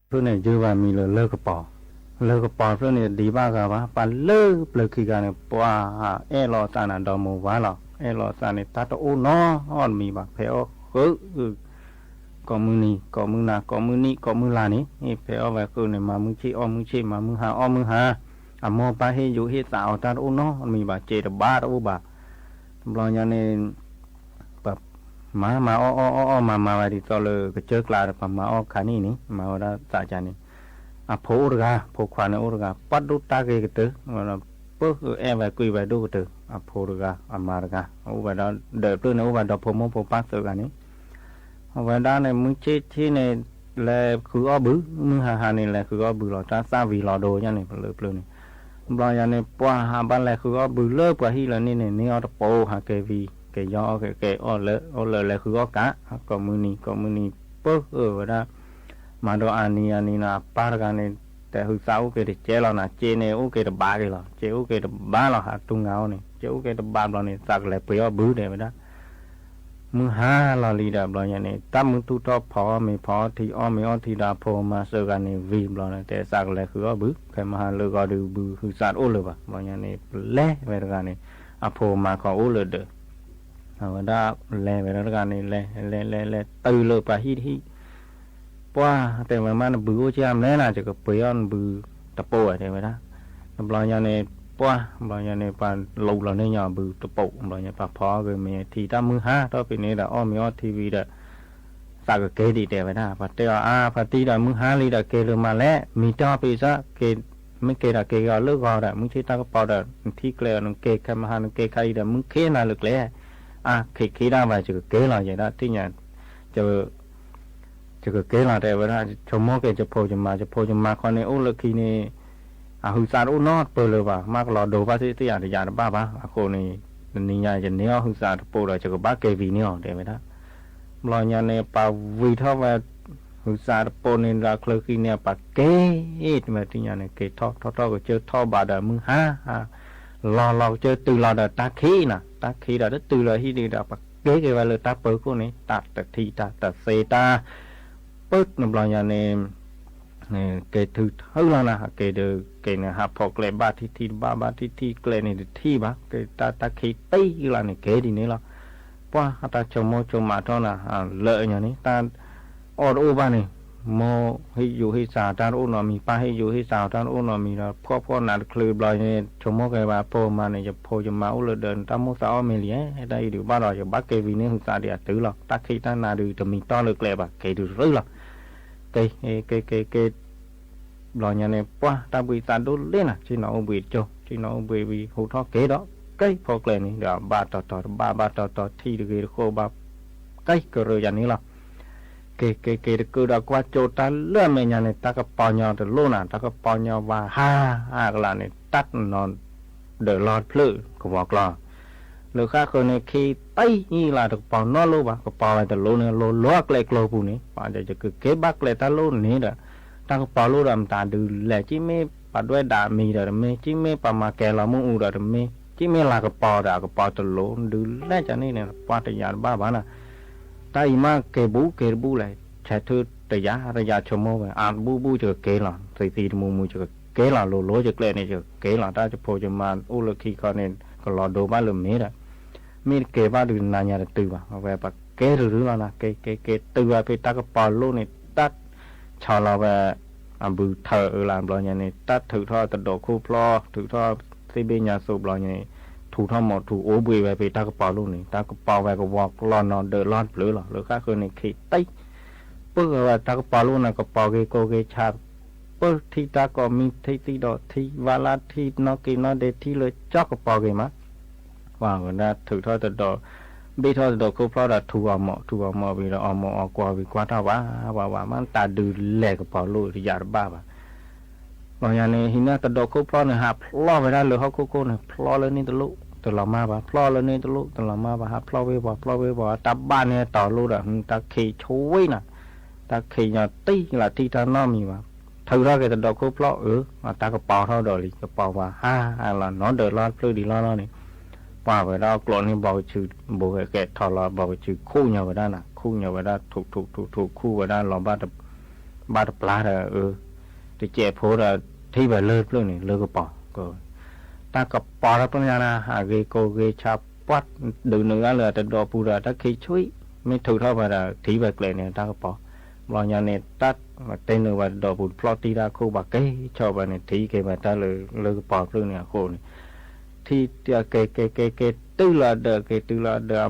เพื่อนเนี่ยชื่อว่ามีเลิกกระป๋อเพื่อนเนี่ยดีบ้ากะวะปานเลิกเปลือกขี้กันเนี่ยปัวเอรอตานะดอมวาหรอเอรอตาเนี่ยตาโตโอเนาะอ่อนมีบะเพอก็มือนี่ก็มือนาก็มือนี่ก็มือลานี่เพอไว้คือเนี่ยมามือชี้อ้อมือชี้มามือหาอ้อมือหาอ่ะมอปาเฮอยู่เฮสาวตาโอเนาะมีบะเจดบาโอบะบลอยเนี่ยแบบมาอ้อมาไว้ดิตอเลยก็เจอกลาปะมาอ้อขานี่นี่มาว่าตาจานี่อะโพรกาโพควานโอรกาปัดดุตาเกกเตว่าเปิ้เอไว้กุยไว้ดูกเตอะโพรกาอะมารกาโอว่าดาเดเปิ้นโอว่าดาพมโพปัสกันนี่ว่าดาเนี่ยมึงเช่เนี่ยแลคืออ้อบึมึงหานี่แหละคืออ้อบึหรอตาซาวีหรอโดยันนี่เปลือนี่บลอยเนี่ยปัวหาบ้านแลคืออ้อบึเลิกกว่าฮีแล้วนี่นี่อ้อตะโปหาเกวีเกยอเกอ้อเลแลคืออ้อกะก็มือนี่เปิ้ว่าดามาโดอานีนะปาร์กันเนี่ยแต่หุ่นสาวเกดเจเรานะเจเนี่ยโอเคดบาร์กันหรอเจโอเคดบาร์เราหาตุงเงาเนี่ยเจโอเคดบาร์เราเนี่ยสักเลยเปรี้ยวบื้อเดี๋ยวนะมือหาเราลีดาเราอย่างนี้ตั้มมือตู้ทอพอไม่พอที่อ้อไม่อ้อที่ดาโพมาเสือกันเนี่ยวีบเราเนี่ยแต่สักเลยคืออ้อบื้อใครมาหาเลยก็ดูบื้อคือสัตว์โอเลยปะเราอย่างนี้เล่ไปด้วยกันเนี่ยอโพมาขอโอเลยเด้อเอาว่าได้เล่ไปด้วยกันเนี่ยเล่ตื่นเลยปะฮิ ป้าแต่มันบื้อเชื่อมแน่น่ะจะก็เปย์อันบื้อตะโปะได้ไหมนะบลอยยันเนี่ยป้าบลอยยันเนี่ยปานลูกเราเนี่ยยอบื้อตะโปะบลอยยันปากพอก็มีทีตามมือห้าต่อไปนี้แต่อ้อมีอ้อทีวีแต่สากเกดีแต่ไหมนะปัดเตอปัดตีแต่มือห้าลีแต่เกลือมาแล้วมีต่อไปซะเกไม่เกแต่เกก็เลิกเอาแต่มึงที่ตากระเป๋าแต่ที่เกลือนึงเกแค่มาหานึงเกใครแต่มึงเกน่าเลิกแล้วเกได้ไปจะเกเราอย่างนั้นที่เนี่ยจะเกล่าแต่ว่าชมมอเกจะโพจะมาคนในโอ้เลิกทีนี่หุสารอุนอดเปิดเลยว่ามากรอดูว่าที่อย่างที่อย่างบ้าคนนี่ยาจะเนี้ยหุสารโปเราจะก็บ้าเกวีเนี้ยได้ไหมนะรอยาในป่าวีท่อว่าหุสารโปนี่ราคลึกทีเนี่ยป่าเกยมาที่อย่างในเกท่อก็เจอท่อบาดมึงเราเจอตือเราแต่ตาขี้น่ะตาขี้เราได้ตือเราที่ดีเราป่าเกว่าเลยตาเปิดคนนี้ตัดแต่ทีตัดเซตาปึ๊ดน้ำลายเนี่ยเกถือเท่านั้นนะเกเดเกเนี่ยหาพอเกลบ้าที่บ้าที่เกลเนี่ยที่บ้าเกตาขี้ตีละเนี่ยเกดีนี่ละป้าตาชมมาเท่านั้นเลอะอย่างนี้ตาอดอุบานี่โมให้อยู่ให้สาวตาอุนอมีป้าให้อยู่ให้สาวตาอุนอมีเราพ่อหนาคลืบลอยเนี่ยชมแกว่าโพมาเนี่ยจะโพจะมาอุลเดินตามโมสาวเมลีให้ได้ดูบ้านเราจะบ้าเกวีเนี่ยหุสาเดียตื้อหรอกตาขี้ตานาดูจะมีต้อเลือกเลยบ้าเกดูรื้อหรอกเกลอยเนี่ยป้าตาบุยตาดูเล่นอ่ะที่น้องบุยโจที่น้องบุยวีหูท้อเกดอกเกยพอเกลนี่เดี๋ยวบ้าต่อที่ดูเกโคบ้าเกยก็เลยอย่างนี้หรอกเกก็ดอกว่าโจตาเลื่อนไม่ยันเนี่ยตากระปอนยอแต่โลน่ะตากระปอนยอว่าฮ่ากลาเนี่ยตัดนอนเดือดร้อนพลื้ก็บอกรอหรือข้าคนในขี้ไตนี่ล่ะตากระปอนนอโลบ้ากระปอนอะไรแต่โลเนี่ยโลล้อเกลโลปูนี่ป่าจะคือเก็บบักเลยตาโลนี่เด้อตากระปอนโลดำตาดูแหล่จิไม่ปัดด้วยดามีเด้อไม่จิไม่ปามาแกเรามุ่งอูเด้อไม่จิไม่ลากระปอนเด้อกระปอนตะโลดูแหล่จะนี่เนี่ยป้าตะยานบ้าน่ะตายมาเกบูเลยใช้ถือระยะชั่วโมงบูจะเกล่ะตีมูจะเกล่ะโลจะเกล่เนี่ยจะเกล่ะถ้าจะโพจะมาอุลคีเขาเนี่ยก็รอดูบ้านเริ่มนี้แหละมีเกบ้าดูนานยาตื่นว่าเอาไว้ปะเกหรือแล้วนะเกตื่นว่าไปตากระปอนโลเนี่ยตัดชาวเราไปบูเธอลานบอลเนี่ยตัดถือท่อตะโดคู่พลอถือท่อซีเบียสูบลอยเนี่ยถูกทั้งหมดถูกโอบุยไปตากระเป๋าลูกนี่ตากระเป๋าไปก็วอกรอนเดินรอดหรือหรือข้าคือในขี้ไตเพื่อว่าตากระเป๋าลูกน่ะกระเป๋าเกโกเกชาเพื่อที่ตาก็มีที่ดอที่วาลาที่นอกกินนอเดที่เลยจอกกระเป๋าเกมาว่ากันนะถือท่อตะดอบีท่อตะดอคู่พลอดถูกเอาหมอบีเราเอาหมอเอากว่าท่าว่ามันตาดูแหลกกระเป๋าลูกที่ยาบ้าป่ะบางอย่างเนี่ยหินตะดอคู่พลอดเนี่ยหาพลอไปได้เลยเขาโก้เนี่ยพลอเลยนี่ตะลุตลอดมาป่ะพลอเลยนี่ตลุตลอดมาป่ะฮะพลอไว้บ่ตับบ้านเนี่ยต่อลูกอ่ะตาขี้ช่วยน่ะตาขี้เนี่ยตีละที่ตาน้อมีว่ะถือเราเกิดดอกคู่พลอตากระเป๋าเท่าดอกลิกระเป๋าว่าละน้องเดือดร้อนพลื้ดีร้อนนี่ป่าไปเรากลอนนี่บอกชื่อบอกแกทอเราบอกชื่อคู่เนี่ยไปได้น่ะคู่เนี่ยไปได้ถูกคู่ไปได้ลองบ้านปลาที่เจ็บโพดที่ไปเลิกเรื่องนี้เลิกกระเป๋าก็ตากระปอรับปัญญาณหาเกโกเกชาปัดดูเนื้อเลยแต่ดอปูระตะขี้ช่วยไม่ถูกเท่าไปละทีแบบเกลเนี่ยตากระปอลอยเนี่ยตัดมาเต้นเลยว่าดอปูพลอตีราคู่บักเกชอบไปเนี่ยทีเกมาตาเลยกระปอเรื่องเนี่ยโคนที่เกตื้อละเดอ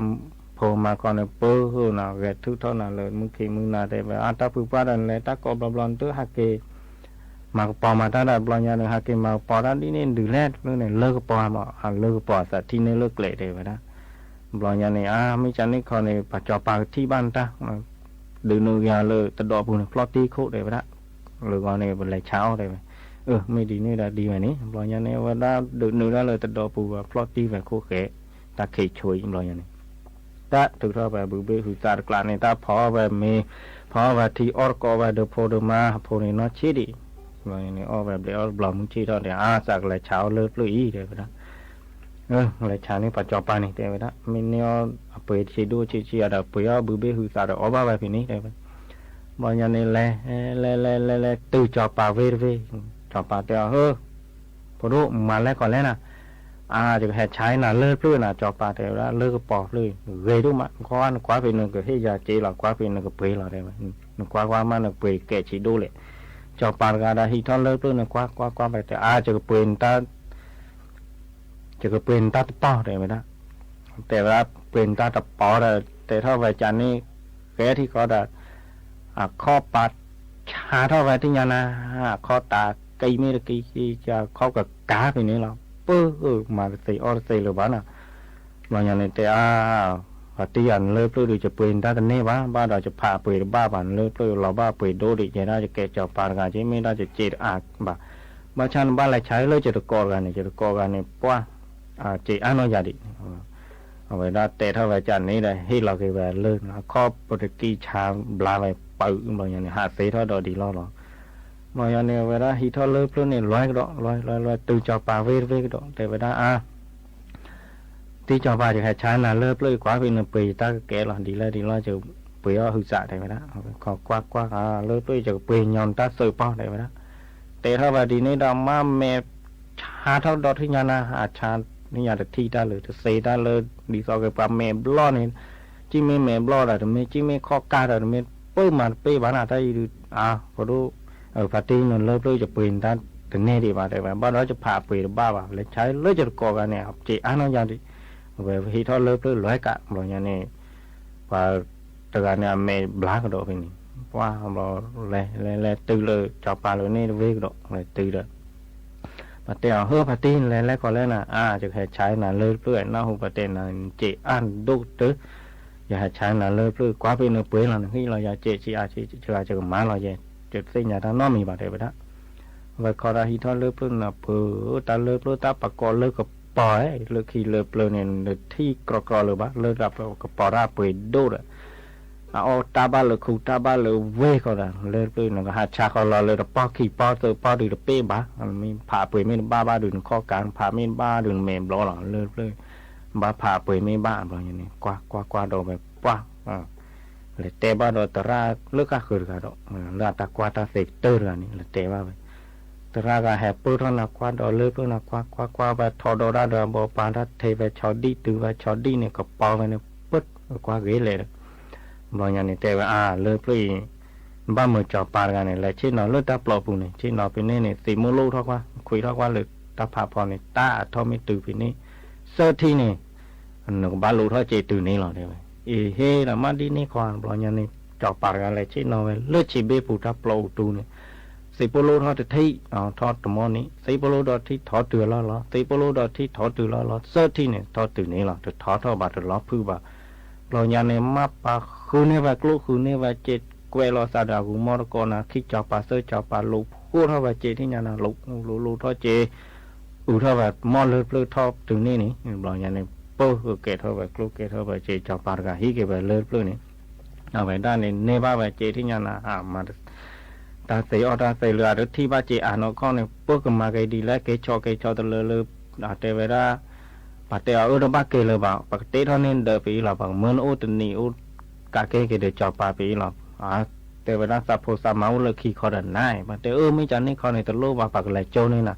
พอมาก่อนเนี่ยเปื้อน่ะแกทุกเท่านั้นเลยมึงน่าแต่แบบตาปูป้าดันเลยตากอบลอนตื้อหักเกมาปอมาถ้าได้บอลยาเนี่ยหาเกมาปอด้านนี้เนี่ยดูแลเรื่องเนี่ยเลิกปอมาเลิกปอสัตว์ที่เนี่ยเลิกเกลได้ไปนะบอลยาเนี่ยไม่จันนี่เขาเนี่ยปัจจุบันที่บ้านตาดูเนื้อยาเลยตะดอปูเนี่ยพลอตตีโคได้ไปนะหรือว่าเนี่ยเป็นไรเช้าได้ไหมไม่ดีนี่ได้ดีไหมนี่บอลยาเนี่ยว่าได้ดูเนื้อเลยตะดอปูว่าพลอตตีแบบโคเกะตาเขยช่วยบอลยาเนี่ยตาถูกท่าแบบบุเบหุตากลางเนี่ยตาพอแบบมีพอแบบที่ออร์กอแบบเดอโพเดมาโพนี่นอชิดีบางอย่างนี้แบบเดี๋ยวบล็อกมึงชี้เท่าเดี๋ยวจากเลยเช้าเลิกเลยอีเดี๋ยวไปนะเลยเช้านี้ปัจจุบันนี่เดี๋ยวไปนะมินเนี่ยเปิดชีดูชีอะไรเปิดบูเบหุสารอบ้าแบบนี้เดี๋ยวไปบางอย่างนี้แล่ตื่นจอปาเวจอปาเดี๋ยวพอรู้มาแล้วก่อนแล้วนะจะแห่ใช้น่ะเลิกเลยนะจอปาเดี๋ยวแล้วเลิกก็ปอกเลยเกยดูมั้งคว้าไปหนึ่งก็ให้ยาเจหรอกคว้าไปหนึ่งก็เปย์หรอกได้ไหม nó qua mà nó bề kẻ chỉ đô lệ cho bàn gà đã hít thon lớp luôn nó qua phảiแต่จะก็เป็นตาป้อได้ไหมนะแต่ว่าเป็นตาตะปอแต่ถ้าว่าจันนี่แกที่เขาได้ข้อปัดชาเท่าไหร่ที่ยานะข้อตาไก่ไม่ได้กี่จะเข้ากับกาไปนี่หรอมาใส่ออใส่หรือบ้าน่ะบางอย่างในแต่ปฏิญาณเลิกเลยจะเป็นตาตะเน่บ้าเราจะผ่าเปิดบ้าบ้านเลิกเลยเราบ้าเปิดโดดิจะได้จะแกะจับปานกันใช่ไม่ได้จะเจ็ดบ้าชันบ้านอะไรใช้เลยจะตะกอกันเนี่ยป้าเจอันน้อยยาดิเอาไว้ได้แต่ถ้าว่าจันนี้ได้ให้เราเคยแบบเลิกนะข้อปฏิกิชาบลาไปปืนบางอย่างเนี่ยหาเสียท่อดอดีล้อหรอบางอย่างเนี่ยเวลาฮิตท่อเลิกเพื่อนเนี่ยร้อยก็ร้อยตื่นจับปลาเว้ก็ดอกแต่เวลาที่จับปลาจะให้ใช้น่ะเลิกเลยกว่าเป็นปีตาแก่หรอดีแล้วจะปีเอาหือจ่าได้ไหมนะขอกว่าเลิกเลยจะปียอนตาเสือป้อได้ไหมนะแต่ถ้าว่าดีนี้ดำมาแม่ชาเท่าดอที่ยานาชานี่อยากจะที่ได้เลยจะเสียได้เลยดีสอกับปลาแม่บล้อนี่จิเม่แม่บล้อได้แต่ไม่จิเม่ข้อกาได้แต่ไม่เปิ้ลมาเป้บ้านอะไรดูพอดูปาร์ตี้นั่นเลิกเลยจะปืนด้านถึงแน่ดีมาแต่ว่าบ้านเราจะผ่าปืนบ้าเลยใช้เลยจะก่อกันเนี่ยจีอันนั้นอย่างที่แบบที่ทอดเลิกเลยร้อยกะบอกอย่างนี้ว่าแต่การเนี่ยแม่บล้าก็โดดไปนี่ว่าเราเลยตื่นเลยจับปลาเลยนี่เวกโดดเลยตื่นเลยปฏิเอาเฮือปฏิแล้วก็แล้วน่ะจะให้ใช้น่ะเลิกเรื่อยน่าหูปฏิน่ะเจอันดุตื้ออย่าให้ใช้น่ะเลิกเรื่อยกว่าเป็นเนื้อเปื่อยเราที่เราอย่าเจจะมาเราอย่าจุดเส้นอย่าทางน้อมีบาดได้ไปนะว่าขอได้ที่ทอดเลิกเรื่อยน่ะเปื่อยตาเลิกเรื่อยตาปากกอเลิกกับปล่อยเลิกขี้เลิกเปลือยเนี่ยที่กรอเลยบ้าเลิกกับปอราเปื่อยดุเลยเอาตาบ้าเลยคู่ตาบ้าเลยเว้ก็ได้เลิกเลยนะหาชาเขารอเลยแต่ป้อขี้ป้อเตอป้อดูแต่เป้บ้ามีผ่าเปื่อยไม่บ้าดูข้อการผ่าไม่บ้าดูเมมล้อหลังเลิกเลยบ้าผ่าเปื่อยไม่บ้าแบบนี้กว่าโดแบบว่าเลยเตะบ้าโดตระเลิกก็คือกันดอกลาตากว่าตาเสกเตอร์กันนี่เลยเตะบ้าไปตระก็แฮปปี้ท่านนักว่าโดเลิกนักว่าไปทอดได้โดบ่ปานทัดเทไปชอดีตือไปชอดีเนี่ยก็ปอไปเนี่ยปึ๊ดกว่าเกลี่ยบางอย่างนี่แต่ว่าเลิกเลยบ้ามือจับปลากันเนี่ยแหละชิ้นนอเลิกตาปลอบปุ่นเนี่ยชิ้นนอเป็นเนี่ยสีมือลูกทักว่าคุยทักว่าเลยตาผ่าพอเนี่ยตาทอไม่ตื่นเป็นนี่เสื้อที่นี่หนูบ้าลูกทักเจตื่นนี่หรอเดี๋ยวเฮ้ละมาดีนี่ความบางอย่างนี่จับปลากันเลยชิ้นนอเลิกชีเบ้ปูตาปลอบตูเนี่ยสีโปโลทอดที่ทอดตะมอนี้สีโปโลดอที่ทอดตื่นแล้วสีโปโลดอที่ทอดตื่นแล้วเสื้อที่เนี่ยทอดตื่นนี่หรอจะทอดบาดล้อพื้นบาเราอย่างในมาปะคือในว่ากลูกคือในว่าเจ็ดกวยเราสาดากูมอร์กอนะคิดจับปลาเสื้อจับปลาลูกพูดเท่าว่าเจที่ยานาลูกท่อเจเท่าว่ามอร์เลือดทอบถึงนี่เราอย่างในโป้คือเกตเท่าว่ากลูกเกตเท่าว่าเจจับปลากะฮิเกตว่าเลือดนี่เอาไว้ด้านในบ้าว่าเจที่ยานามาตาเสียตาเสียเรือหรือที่บ้าเจนอข้อเนี่ยพวกมาไกดีแล้วเกชอตะเลือแต่เวลาปัจจัยเราบ้าเกลือบ่าปัจจัยเท่านี้เดินไปหลับเหมือนอุตนิอุกาเกเดินจับปลาไปหลับแต่เวลาสับโพสามาอุลขี้คอดันได้ปัจจัยไม่จันนี่คอในตะลุบ่าปักไหลโจนี่นะ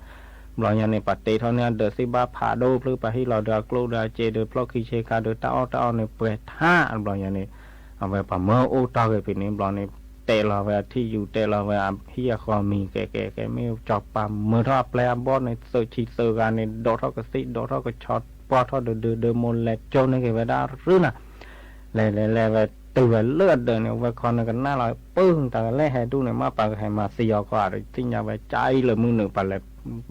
เราอย่างในปัจจัยเท่านี้เดินสิบ้าผาโดหรือไปให้เราเดินกลูเดินเจเดินพลอกขี้เชคาเดินตาอ้อในเปลือยท่าเราอย่างนี้เอาไปป่าเมื่ออุตาเกไปนี่เราในเตะเราเวลาที่อยู่เตะเราเวลาเฮียคอมีแกไม่จับปลาเมื่อทอดแปลบอสในเสือชีเสือกันในโดดทอดกระซิโดดทอดกระช็อตพอทอดเดินมนแหลกโจนในเกวดารื้อน่ะเลยว่าตัวเลือดเดินเนี่ยว่าคอนกันหน้าเราปึ้งแต่แรกให้ดูเนี่ยมาปากให้มาเสียกว่าเลยที่ยาไปใจเลยมึงหนึ่งปันเลย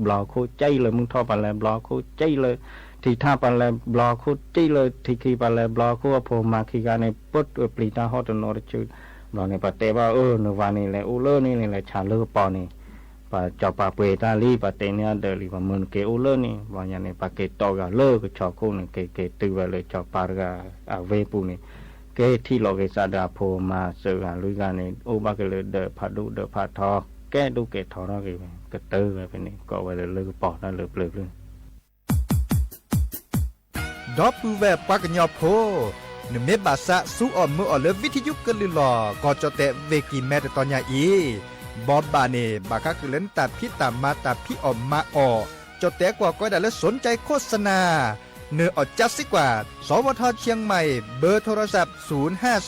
บล็อกโคใจเลยมึงทอปันเลยบล็อกโคใจเลยที่ท่าปันเลยบล็อกโคใจเลยที่ขี่ปันเลยบล็อกโคพอมาขี่กันในปุ๊บปลีตาฮอตโนดจุดบล็อกในปัตเตว่าหนึ่งวันนี้เลยอุเลนี่เลยชาเลือปอนี่ป่าจับป่าเปตาลีป่าเตเนียเดลีป่ามันเกอุเลนี่บางอย่างในป่าเกตอกาเลิกชอบคู่นี่เกตือไปเลยจับป่ากาเวปูนี่เกที่เราเกษาดาโพมาเสือกันลุยกันนี่โอบาเกเลยเดพัดดูเดพัดทอแก้ดูเกตทอเราเกไปกระตือไปนี่ก็ไปเลยเลิกปอดนั่นเลิกเลยดอปูแบบปากญอโพหนึ่งเมบาสะสู้อ่อนมืออ่อนเลิวิทยุกันลือหล่อก็จะเตะเวกีแม่แต่ตอนยาอีบอบบาเน่บาคักเล่นตัดพี่ตามมาตัดพี่ออมมาออจดแต่กว่าก็ได้แล้วสนใจโฆษณาเนื้ออดจัดสิกว่าสวทเชียงใหม่เบอร์โทรศัพท์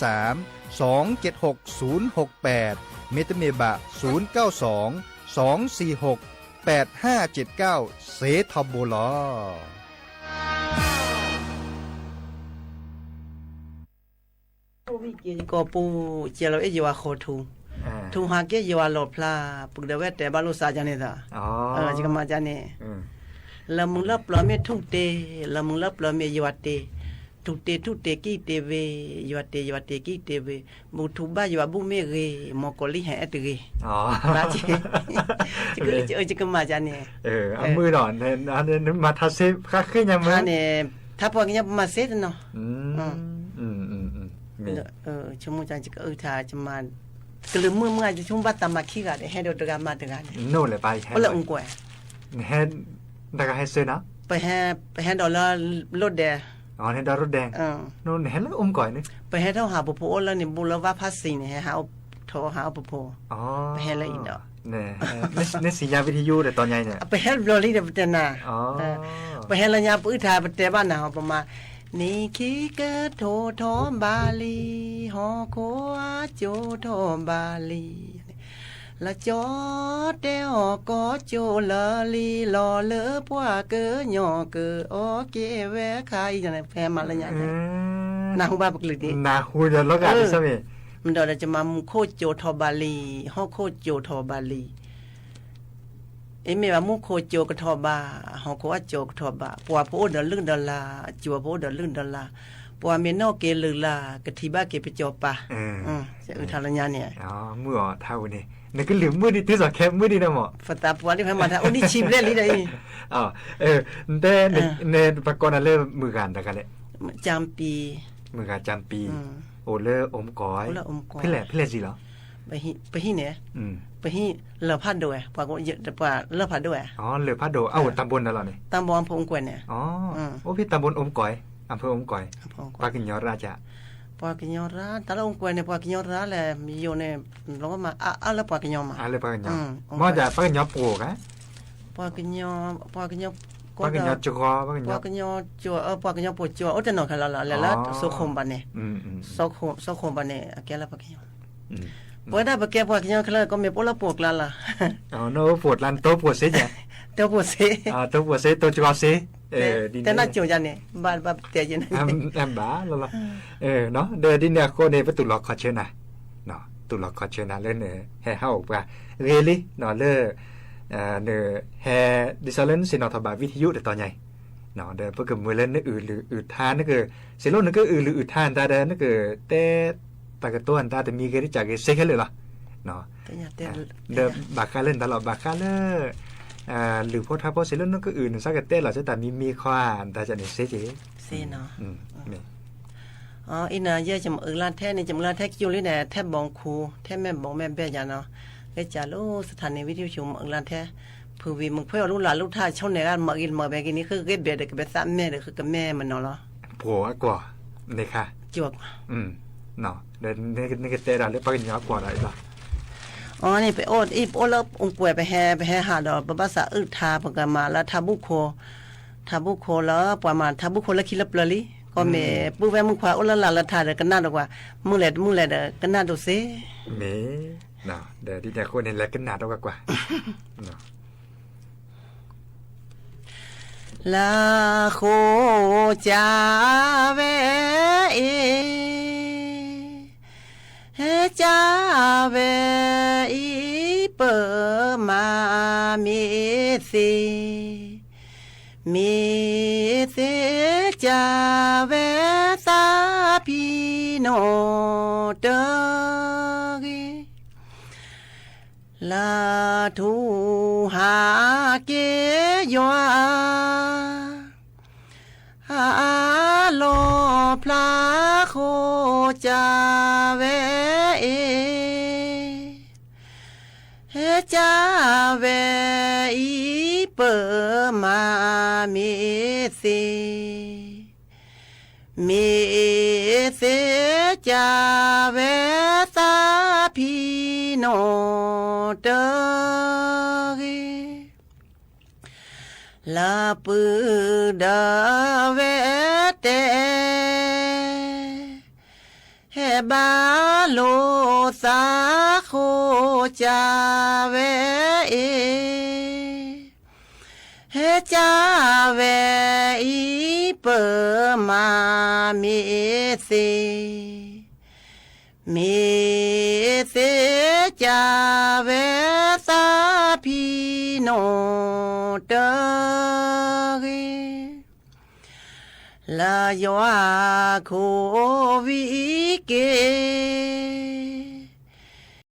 053 276-068 เมตเมบะ092-246-8579เสทบลอก็ปูเจเราเอยวาโคทูทูหาเกยวาโลพลาปุกเดเวแต่บาลุสาจานี่ตาจิกมาจานี่ละมึงลับปลอมทุกเตละมึงลับปลอมยวาเตทุกเตกีเตเวยวาเตกีเตเวมุทุบะยวาบุเมเรมอกอลิแฮเตเรราจิจิกมาจานี่เอามือหนอนอันนี้มาทัสเซค่าขึ้นยังมั้ยนี่ถ้าพวกนี้มาเซตเนาะชั่วโมงจังจิกถ้าจะมากลืมมือจะชุ่มบัตตามาขี้กันให้ดูตระมาตระกันโน่เลยไปให้ละองกวยให้ตระให้เซนะไปให้ดอลลาร์รถแดงให้ดอลลาร์รถแดงโน่ให้ละก่อยนี่ไปให้เท่าหาปุโพแล้วนี่บุรวาภาษีนี่ให้หาโทรหาปุโพไปให้ละอีกเนาะเนี่ยสัญญาณวิทยุแต่ตอนใหญ่เนี่ยไปให้บลอรี่เดบนาไปให้ละญาปื้อทาไปแต่บ้านนาประมาณนี่ขี้เกิดโททบาลีฮอโคอาโจทบาลีละจอเตอก็โจละลีลอเลอปัวเกยอเกอเกเวคายจังได๋แพมาละญานาฮูบาปกลิตินาฮูจะลอกอะซะมิมันดอจะมาโคโจทบาลีฮอโคโจทบาลีเอเมว่ามุโคโจกทอบาฮอโคอะโจกทอบาปัวโพดลึงดอลลาจัวโพดลึงดอลลาปัวเมนอเกลือลากะทิบาเกไปจอปาจะทาละญาเนี่ยมื้อเท่านี่นี่ก็ลืมมื้อดิติสอแคมื้อดินะหมอฟตาปัวนี่พมาทาโอนี่ชิบเลลิได้แต่ในปะกอนอะไรมือกันตะกันแหละจำปีมือกันจำปีโอเลอมก้อยเพิ่นแหละสิเหรอไปหิเนี่ยไปหิเลอพัดโดยปว่าเยอะปว่าเลอพัดโดยเลอพัดโดตำบลนั่นเหรอนี่ตำบลพงกวนเนี่ยโอ้พี่ตำบลอมก้อยอำเภออมก้อยปากิญญราชะปากิญญราตะละอมก้อยเนี่ยปากิญญราแหละมีอยู่ในเราก็มาละปากิญญมาละปากิญญมาจากปากิญญโปกะปากิญญปากิญญจัวปากิญญจัวปากิญญโปจัวโอจะนอคละละสุขมบันเนี่ยสุขมบันเนี่ยแกละปากิญญปวดได้ปะแกปวดกินคลาก็ไม่ปวดละปวดละล่ะโน้ปวดลันโตปวดเสียจ้ะโตปวดเสียโตปวดเสียโตจะก็เสียแต่น่าจูจันเนี่ยบ้านเตียนบ้าละเนาะเดี๋ยวดิเนี่ยคนเนี่ยประตูล็อกคอเชนะเนาะตุล็อกคอเชนะเล่นให้เฮาป่ะเรลี่เนาะเล่แฮดิซาเลนสินอทบาวิทยุแต่ตอนใหญ่เนาะเดี๋ยวเพิ่งมือเล่นนึกหรือทานนึกเสโลนึกหรือทานตาเดินนึกแต่ปากตัวอันตาแต่มีเกจิจากเซคเลยเหรอเนาะเดบากคาเล่นตลอดบากคาเลหรือพอถ้าพอเซลนั่นก็อื่นสักเต้หรอจะแต่มีข้ออันตาจะเนี่ยเซเจเซเนาะอินาเยอะจำลานแท้นี่จำลานแท้คิวเลยเนี่ยแทบบองคูแทบแม่บองแม่แบ่ยาเนาะเกจาลูสถานีวิทยุชุมลานแท้ผู้วีมึงเพื่อลูกหลานลูกท่าช่องไหนกันมากินมาแบกินนี่คือเก็บเบียดกับซ้ำแม่เด็กคือกับแม่มันเนาะเหรอผัวกว่าเนี่ยค่ะจวกเนาะเดี๋ยวนี่ก็เตะได้เลยปากิญญากว่าได้ล่ะนี่ไปโอดแล้วองป่วยไปแห่หาดอกภาษาทาปกมาแล้วทาบุโคแล้วประมาณทาบุโคแล้วคิดลับเลยก็แม่ปุ้แวมึงขวาโอละละทาเด้อกันน่าดอกว่ามึงแลเด้อกันน่าดอกเสแม่เนาะเดี๋ยวที่แต่คนนี่แลกันน่าดอกกว่าเนาะลาโคจาเวเฮจาเวอีเปมามิสิจาเวสาพีโนเตกิลาทูหาเกยออาโลพลาโคจาเวเฮจาเวอีเปมามิสิจาเวสาพีโนเตกิลาปืดาเวเตเฮ บาโลสาโคจาเวเอเฮจาเวอีเปมาเมเซเมเซจาเวสาพีโนเตเกลาโยอาโควิเก